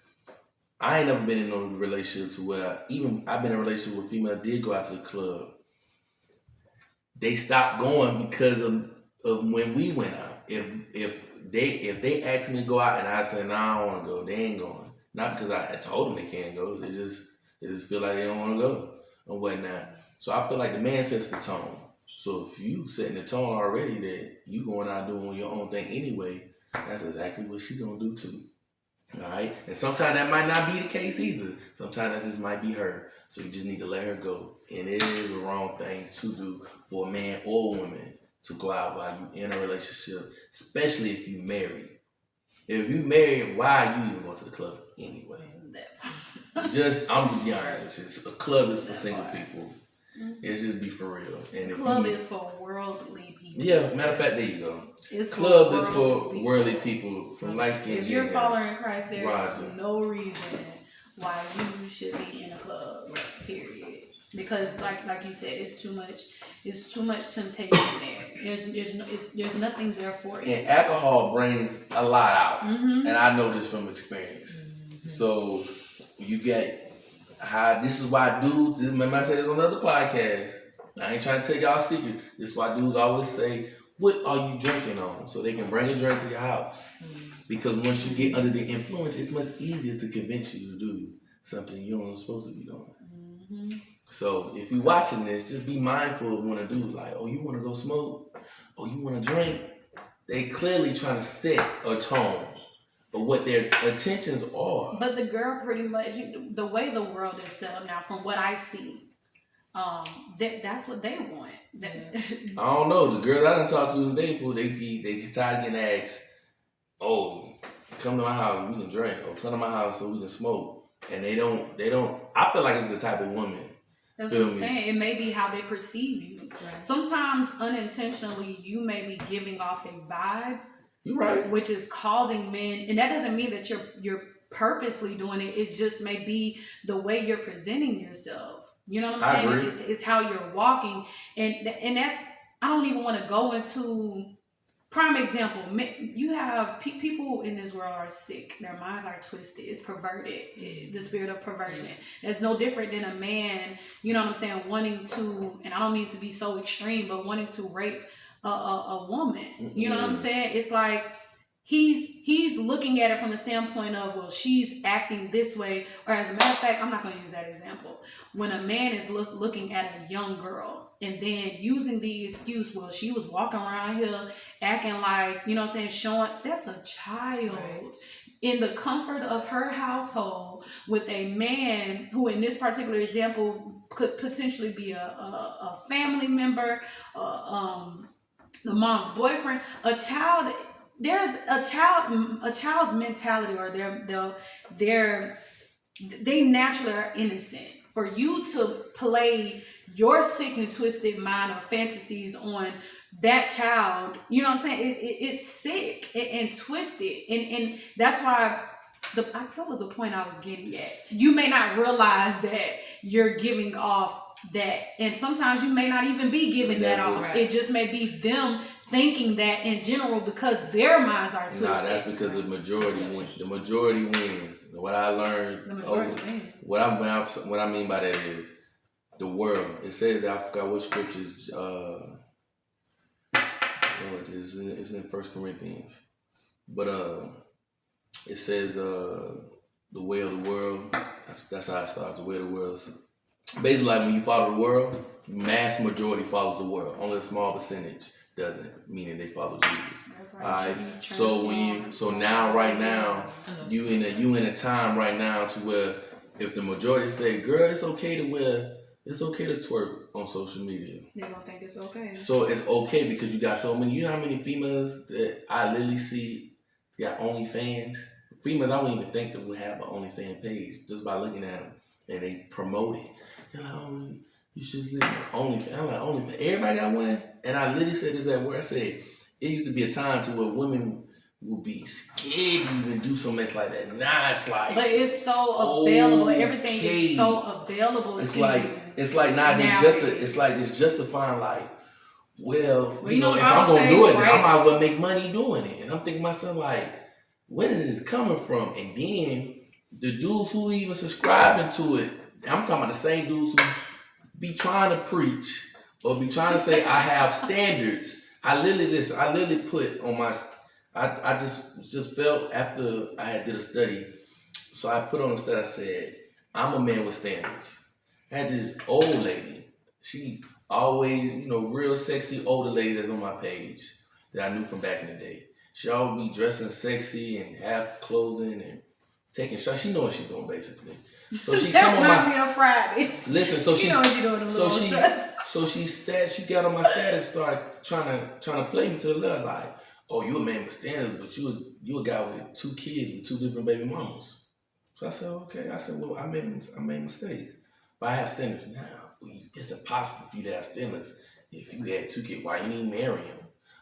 I ain't never been in no relationship to where, even I've been in a relationship with a female did go out to the club. They stopped going because of when we went out. If they asked me to go out and I said, nah, I don't want to go, they ain't going. Not because I told them they can't go. They just feel like they don't want to go or whatnot. So I feel like the man sets the tone. So if you setting the tone already that you going out doing your own thing anyway, that's exactly what she gonna do too. All right? And sometimes that might not be the case either. Sometimes that just might be her. So you just need to let her go. And it is the wrong thing to do for a man or a woman to go out while you in a relationship, especially if you married. If you married, why are you even going to the club anyway? I'm just be honest. A club is for single people. It's just be for real. And if club is for worldly people. Yeah, matter of fact, there you go. Club is for worldly people from light skin. If you're following Christ, there is no reason why you should be in a club. Period. Because like you said, it's too much temptation there. There's nothing there for you. And alcohol brings a lot out. And I know this from experience. So you get how this is why dudes, remember I said this on another podcast, I ain't trying to tell y'all a secret. This is why dudes always say, what are you drinking on? So they can bring a drink to your house. Because once you get under the influence, it's much easier to convince you to do something you don't supposed to be doing. Mm-hmm. So if you're watching this, just be mindful of when a dude's like, oh, you want to go smoke? Oh, you want to drink? They clearly trying to set a tone of what their intentions are. But the girl pretty much, the way the world is set up now, from what I see, that's what they want. I don't know. The girls I done talked to today, they tired of getting asked, oh, come to my house, we can drink, or come to my house so we can smoke. And they don't, I feel like it's the type of woman. That's what I'm saying. It may be how they perceive you. Right. Sometimes unintentionally, you may be giving off a vibe. You're right. Which is causing men, and that doesn't mean that you're purposely doing it. It just may be the way you're presenting yourself. You know what I'm saying? It's how you're walking, and that's, I don't even want to go into prime example. You have people in this world are sick. Their minds are twisted. It's perverted. The spirit of perversion. It's no different than a man, you know what I'm saying, wanting to, and I don't mean to be so extreme, but wanting to rape a woman. You know what I'm saying? It's like he's looking at it from the standpoint of, well, she's acting this way. Or as a matter of fact, I'm not going to use that example. When a man is looking at a young girl and then using the excuse, well, she was walking around here acting like, you know what I'm saying, showing, that's a child. Right. In the comfort of her household with a man who, in this particular example, could potentially be a family member, the mom's boyfriend, a child. There's a child's mentality, or they naturally are innocent. For you to play your sick and twisted mind or fantasies on that child, you know what I'm saying? It's sick and twisted, and that's why. What was the point I was getting at? You may not realize that you're giving off that, and sometimes you may not even be giving that off. Right. It just may be them thinking that in general because their minds are twisted. Nah, that's because the majority wins. The majority wins. What I learned, what I mean by that is the world. It says, I forgot what scriptures. It's in 1 Corinthians, but it says the way of the world. That's how it starts. The way of the world. Basically, like when you follow the world, mass majority follows the world. Only a small percentage doesn't, meaning they follow Jesus. All right. So now, right now, you in a time right now to where if the majority say, "Girl, it's okay to twerk on social media," they don't think it's okay. So it's okay because you got so many. You know how many females that I literally see got OnlyFans? Females I don't even think that would have an OnlyFans page just by looking at them, and they promote it. They're like, "Oh, you should live on OnlyFans." I'm like, OnlyFans. Everybody got one. And I literally said this at work. I said, it used to be a time to where women would be scared to even do so much like that. Now it's like, but it's so available. Okay. Everything is so available. It's like now it's justifying like, well, you know, if I'm gonna do it, then I might as well make money doing it. And I'm thinking to myself like, where is this coming from? And then the dudes who even subscribing to it, I'm talking about the same dudes who be trying to preach or be trying to say I have standards. I literally put on my. I just felt after I had did a study, so I put on a study. I said I'm a man with standards. I had this old lady. She always, real sexy older lady that's on my page that I knew from back in the day. She always be dressing sexy and half clothing and taking shots. She knows what she's doing basically. So she come on my Friday. Listen, so she knows what she's doing. She got on my status, started trying to play me to the left, like, oh, you a man with standards, but you a guy with 2 kids with 2 different baby mamas. So I said, okay. I said, well, I made mistakes, but I have standards now. It's impossible for you to have standards if you had 2 kids. Why you ain't marry him?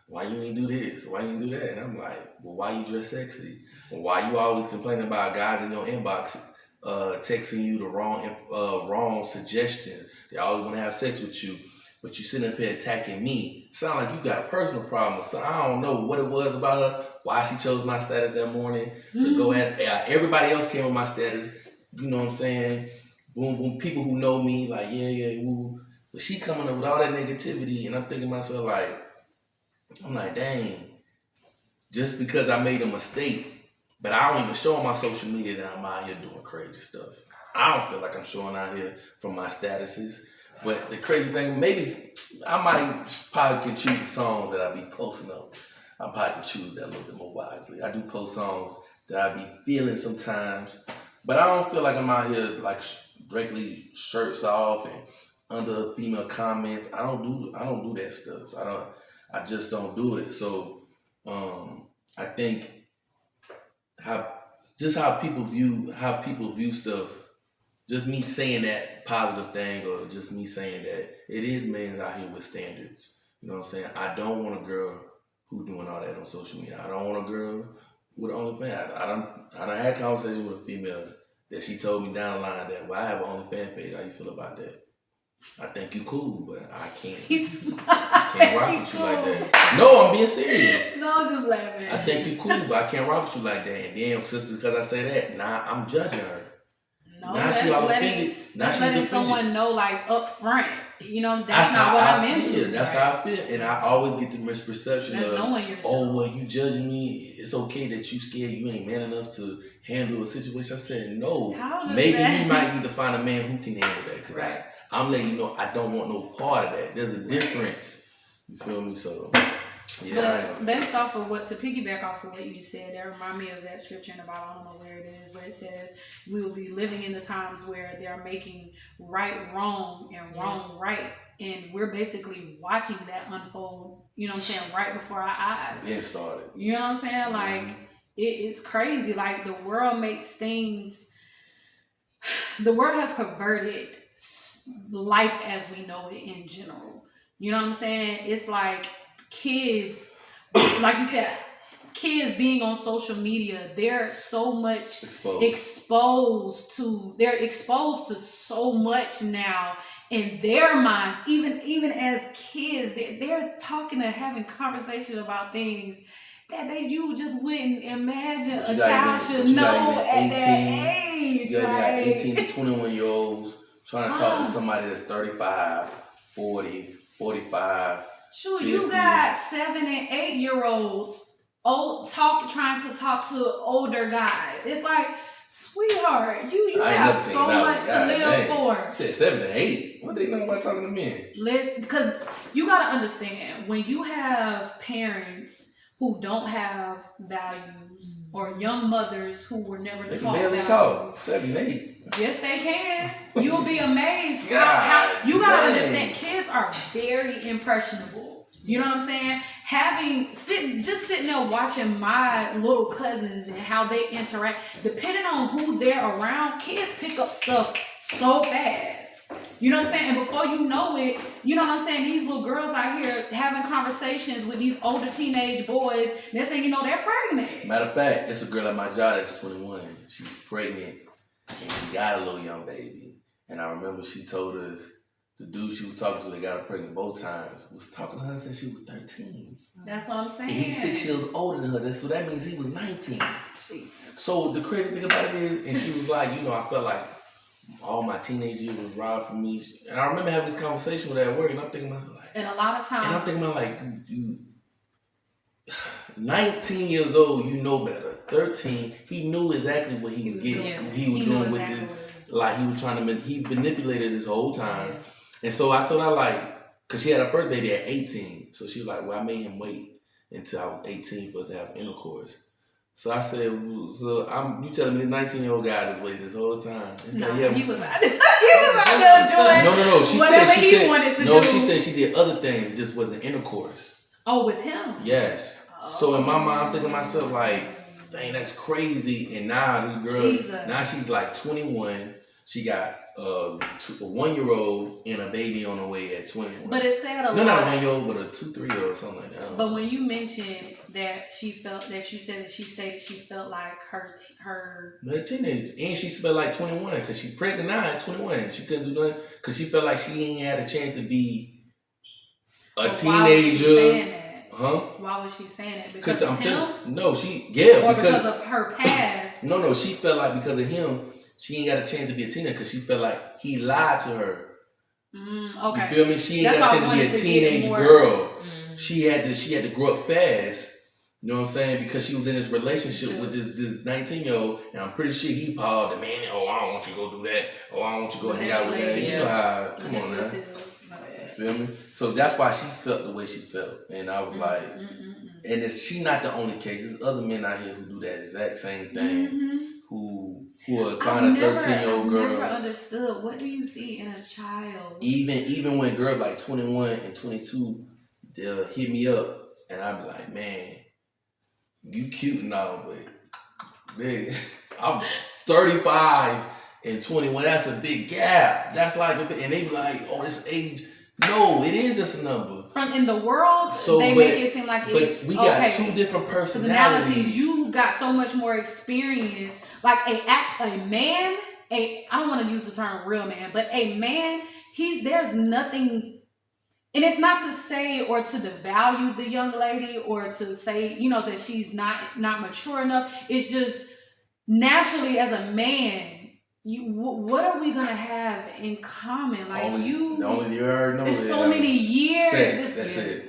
Why you ain't do this? Why you ain't do that? And I'm like, well, why you dress sexy? Well, why you always complaining about guys in your inbox texting you the wrong suggestions? They always want to have sex with you, but you sitting up here attacking me. Sound like you got a personal problem. So I don't know what it was about her, why she chose my status that morning to go at. Everybody else came on my status. You know what I'm saying? Boom, boom. People who know me, like, yeah, woo. But she coming up with all that negativity, and I'm thinking to myself I'm like, dang, just because I made a mistake, but I don't even show on my social media that I'm out here doing crazy stuff. I don't feel like I'm showing out here from my statuses. But the crazy thing, maybe I might probably can choose the songs that I be posting up. I probably can choose that a little bit more wisely. I do post songs that I be feeling sometimes, but I don't feel like I'm out here like directly shirts off and under female comments. I don't do that stuff. I just don't do it. So I think how people view stuff, just me saying that positive thing, or just me saying that it is men out here with standards. You know what I'm saying? I don't want a girl who doing all that on social media. I don't want a girl with OnlyFans. I done had conversations with a female that she told me down the line that, well, I have an OnlyFans page. How you feel about that? I think you cool, but I can't rock with you like that. No, I'm being serious. No, I'm just laughing. I think you cool, but I can't rock with you like that. And then just because I say that, now I'm judging her. No, now she all offended. Now she's letting offended. someone know like up front. You know, that's not what I'm into. That's how I feel. And I always get the misperception of, knowing yourself. Oh, well, you judging me. It's okay that you scared. You ain't man enough to handle a situation. I said, no. Maybe you might need to find a man who can handle that. Because I'm letting you know I don't want no part of that. There's a difference. You feel me? So, yeah. But based off of to piggyback off of what you said, that remind me of that scripture in the Bible. I don't know where it is, but it says we will be living in the times where they're making right wrong and wrong right. And we're basically watching that unfold, you know what I'm saying, right before our eyes. Getting started. You know what I'm saying? Like, it's crazy. Like, the world makes things, the world has perverted life as we know it in general. You know what I'm saying? It's like kids, like you said, kids being on social media, they're so much exposed to so much now in their minds. Even as kids, they're talking and having conversations about things that you just wouldn't imagine a child should know at that age. You got 18 to 21-year-olds trying to talk to somebody that's 35, 40, 45. Sure, 50. You got 7 and 8-year-olds trying to talk to older guys. It's like, sweetheart, you have so much to live for. You said 7 and 8. What they know about talking to men? Listen, because you gotta understand, when you have parents who don't have values, or young mothers who were never they taught can barely values. Talk 7 and 8. Yes, they can. You'll be amazed how you gotta understand. Kids are very impressionable. You know what I'm saying? Sitting there watching my little cousins and how they interact. Depending on who they're around, kids pick up stuff so fast. You know what I'm saying? And before you know it, you know what I'm saying? These little girls out here having conversations with these older teenage boys. They're saying, they're pregnant. Matter of fact, it's a girl at my job that's 21. She's pregnant and she got a little young baby. And I remember she told us the dude she was talking to that got her pregnant both times was talking to her since she was 13. That's what I'm saying. And he's 6 years older than her. So that means he was 19. So the crazy thing about it is, and she was like, I felt like all my teenage years was robbed from me. And I remember having this conversation with her at work, and I'm thinking about like, and a lot of times, and I'm thinking about like, you 19 years old, you know better. 13, he knew exactly what he could get. He was doing with it. Like he was trying to, he manipulated this whole time. And so I told her because she had her first baby at 18. So she was like, well, I made him wait until I was 18 for us to have intercourse. So I said, you telling me the 19-year-old guy just waited this whole time? No, he was out there doing No. She said she did other things, it just wasn't intercourse. Oh, with him? Yes. Oh. So in my mind, I'm thinking to myself like, dang, that's crazy. And now this girl, now she's like 21. She got a 1-year-old and a baby on the way at 21. But it said a lot. No, not a 1-year-old, but a 2-3-year-old, something like that. But when you mentioned that she stated she felt like her teenager, and she felt like 21 because she's pregnant now at 21. She couldn't do nothing because she felt like she ain't had a chance to be a teenager. Why was she saying that? Because of him? Because of her past. No, she felt like because of him, she ain't got a chance to be a teenager because she felt like he lied to her Okay. You feel me? She ain't That's got why I to be a wanted to teenage get more- girl. She had to grow up fast. You know what I'm saying? Because she was in this relationship with this 19-year-old, and I'm pretty sure he called the man. Oh, I don't want you to go do that. Oh, I don't want you to go hang out with that. You know how? Come on now. You feel me? So that's why she felt the way she felt, and I was like, and she not the only case. There's other men out here who do that exact same thing. Who are find a 13-year-old girl. I never understood. What do you see in a child? Even when girls like 21 and 22, they'll hit me up, and I'll be like, man, you cute and all, but man, I'm 35 and 21. That's a big gap. That's like a big, and they be like, oh, this age. No, it is just a number. From in the world, they make it seem like it's we got two different personalities. You got so much more experience. Like a man, I don't want to use the term real man, but a man, there's nothing, and it's not to say or to devalue the young lady or to say, that she's not mature enough. It's just naturally as a man, what are we gonna have in common? Like you already know. It's so many years. Sex,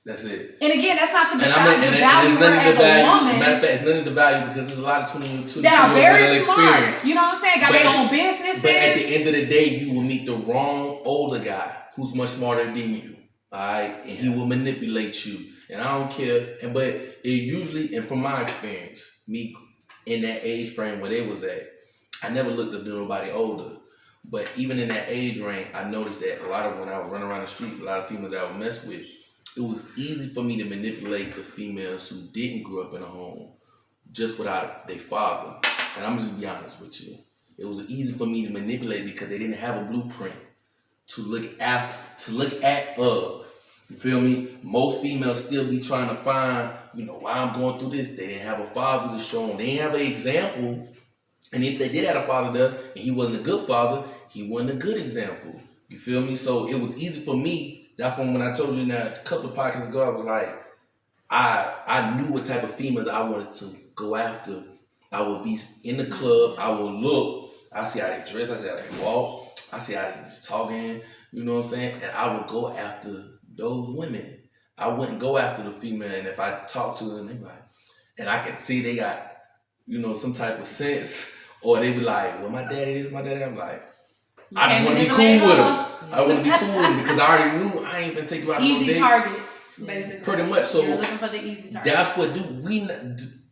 that's it. And again, that's not to devalue her as a woman. Matter of fact, it's nothing to value because there's a lot of 22 that are very smart. Experience. You know what I'm saying? Got their own businesses. But at the end of the day, you will meet the wrong older guy who's much smarter than you. All right, and he will manipulate you. And I don't care. But it usually, and from my experience, me in that age frame where they was at, I never looked up to nobody older. But even in that age range, I noticed that a lot of when I would run around the street, a lot of females that I would mess with, it was easy for me to manipulate the females who didn't grow up in a home just without their father. And I'm just be honest with you. It was easy for me to manipulate because they didn't have a blueprint to look at of. You feel me? Most females still be trying to find, why I'm going through this. They didn't have a father to show them. They didn't have an example. And if they did have a father there and he wasn't a good father, he wasn't a good example. You feel me? So it was easy for me. That's when I told you a couple of podcasts ago, I was like, I knew what type of females I wanted to go after. I would be in the club. I would look. I see how they dress. I see how they walk. I see how they just talking. You know what I'm saying? And I would go after those women. I wouldn't go after the female. And if I talk to them, they like, and I can see they got, some type of sense. Or they be like, well, my daddy is my daddy. I'm like, I just want to be cool with them. I want to be cool with them because I already knew I ain't gonna take you out on no date. Easy targets, basically. Pretty much. So you're looking for the easy targets. That's what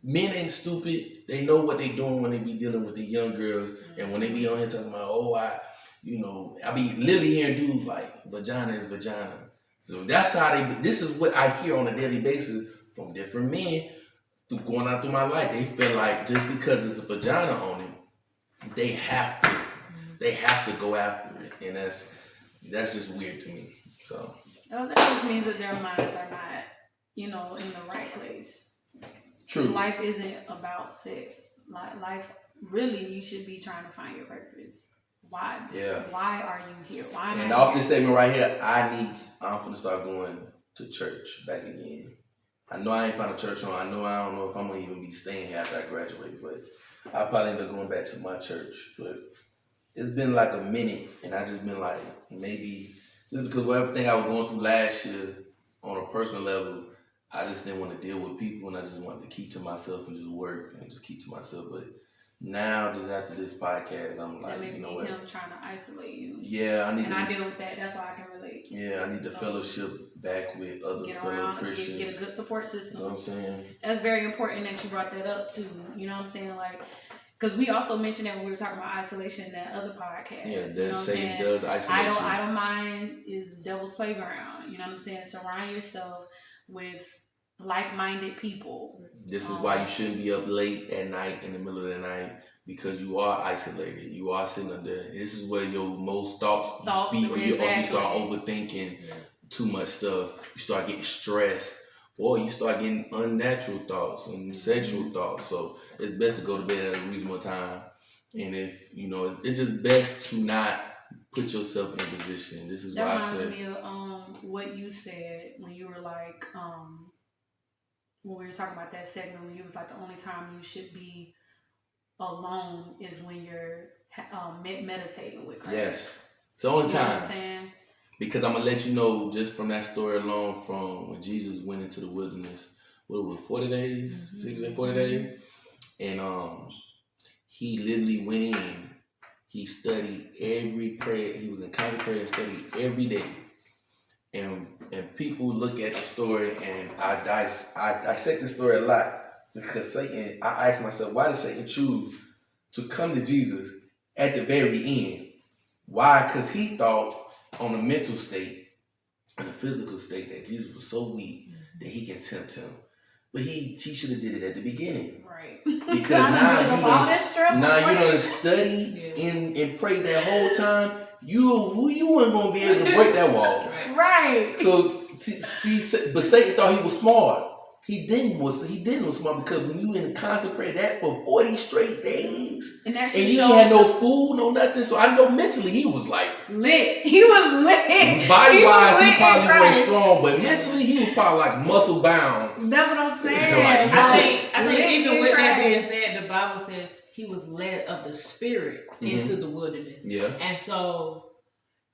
men ain't stupid. They know what they doing when they be dealing with the young girls, and when they be on here talking about, I be literally hearing dudes like, vagina is vagina. So that's how this is what I hear on a daily basis from different men through going out through my life. They feel like just because it's a vagina on it, they have to go after it, and that's just weird to me. So that just means that their minds are not, in the right place. True. Life isn't about sex. Life, really, you should be trying to find your purpose. Why? Yeah. Why are you here? Why? And off this segment right here, I'm finna start going to church back again. I know I ain't found a church home. I don't know if I'm gonna even be staying here after I graduate, but I probably end up going back to my church. But it's been like a minute, and I just been like, maybe just because of everything I was going through last year on a personal level, I just didn't want to deal with people, and I just wanted to keep to myself and just work and just keep to myself. But now, just after this podcast, I'm like, him trying to isolate you. Yeah, I deal with that. That's why I can relate. Yeah, I need the fellowship back with other fellow Christians. Get a good support system. You know what I'm saying? That's very important that you brought that up too. You know what I'm saying? Like, because we also mentioned that when we were talking about isolation in that other podcast. Yeah, that Satan does isolation. Idle mind is the devil's playground. You know what I'm saying? Surround yourself with like-minded people. This is why you shouldn't be up late at night in the middle of the night, because you are isolated. You are sitting under. This is where your most thoughts speak, or you start overthinking too much stuff. You start getting stressed, or you start getting unnatural thoughts and sexual thoughts. So it's best to go to bed at a reasonable time. And if it's just best to not put yourself in a position. This is why I said. That reminds me of what you said when you were like. When we were talking about that segment, when you was like, the only time you should be alone is when you're meditating with Christ. Yes. It's the only You know what time. I'm saying? Because I'm gonna let you know just from that story alone, from when Jesus went into the wilderness, what was it, 40 days, 60 days, 40 days, and he literally went in. He studied every prayer. He was in constant prayer and studied every day. And people look at the story, and I dissect the story a lot because Satan. I ask myself, why did Satan choose to come to Jesus at the very end? Why? Because he thought on the mental state and the physical state that Jesus was so weak that he can tempt him. But he should have did it at the beginning. Right. Because now you done studied and prayed that whole time. You weren't gonna be able to break that wall. Right. So see, but Satan thought he was smart. He didn't was smart because when you in constant prayer that for 40 straight days, and you ain't had no food, no nothing. So I know mentally he was like lit. He was lit. Body wise, he probably wasn't strong, but mentally he was probably like muscle bound. That's what I'm saying. I think even with that being said, the Bible says he was led of the Spirit into the wilderness. Yeah. And so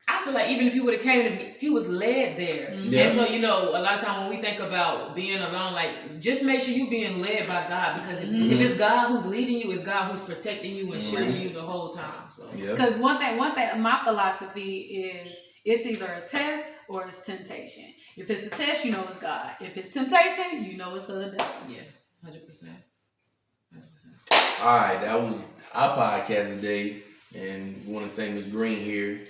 I feel like even if he would have came to me, he was led there. Yeah. And so, a lot of times when we think about being alone, like, just make sure you're being led by God. Because if it's God who's leading you, it's God who's protecting you and shielding you the whole time. So, because one thing, my philosophy is it's either a test or it's temptation. If it's a test, it's God. If it's temptation, it's of the devil. Yeah, 100%. All right, that was our podcast today. And we want to thank Ms. Green here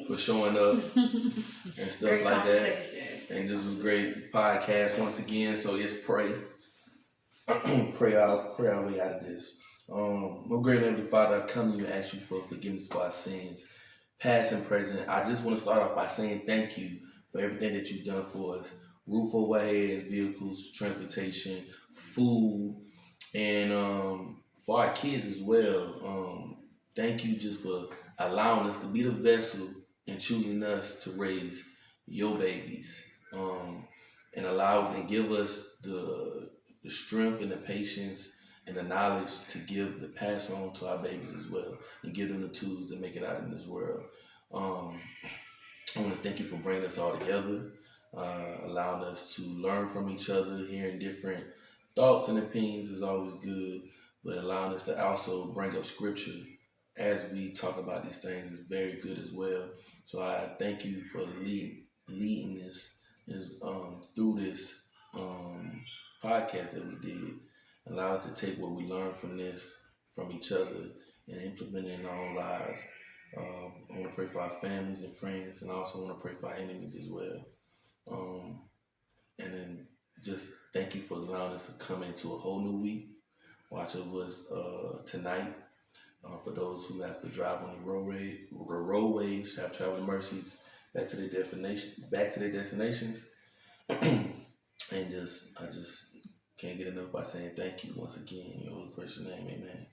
for showing up and stuff great like that. And this was a great podcast once again. So let's pray. pray our way out of this. Most great Heavenly Father, I come to you and ask you for forgiveness for our sins, past and present. I just want to start off by saying thank you for everything that you've done for us. Roof over our heads, vehicles, transportation, food, and for our kids as well. Thank you just for allowing us to be the vessel and choosing us to raise your babies, and allow us and give us the strength and the patience and the knowledge to pass on to our babies as well, and give them the tools to make it out in this world. I want to thank you for bringing us all together, allowing us to learn from each other, hearing different thoughts and opinions is always good, but allowing us to also bring up scripture as we talk about these things is very good as well. So I thank you for leading this through this podcast that we did. Allow us to take what we learned from this, from each other, and implement it in our own lives. I want to pray for our families and friends, and I also want to pray for our enemies as well. And then just thank you for allowing us to come into a whole new week. Watch over us tonight. For those who have to drive on the roadways, have traveling mercies back to their destinations. And I just can't get enough by saying thank you once again in your precious name, amen.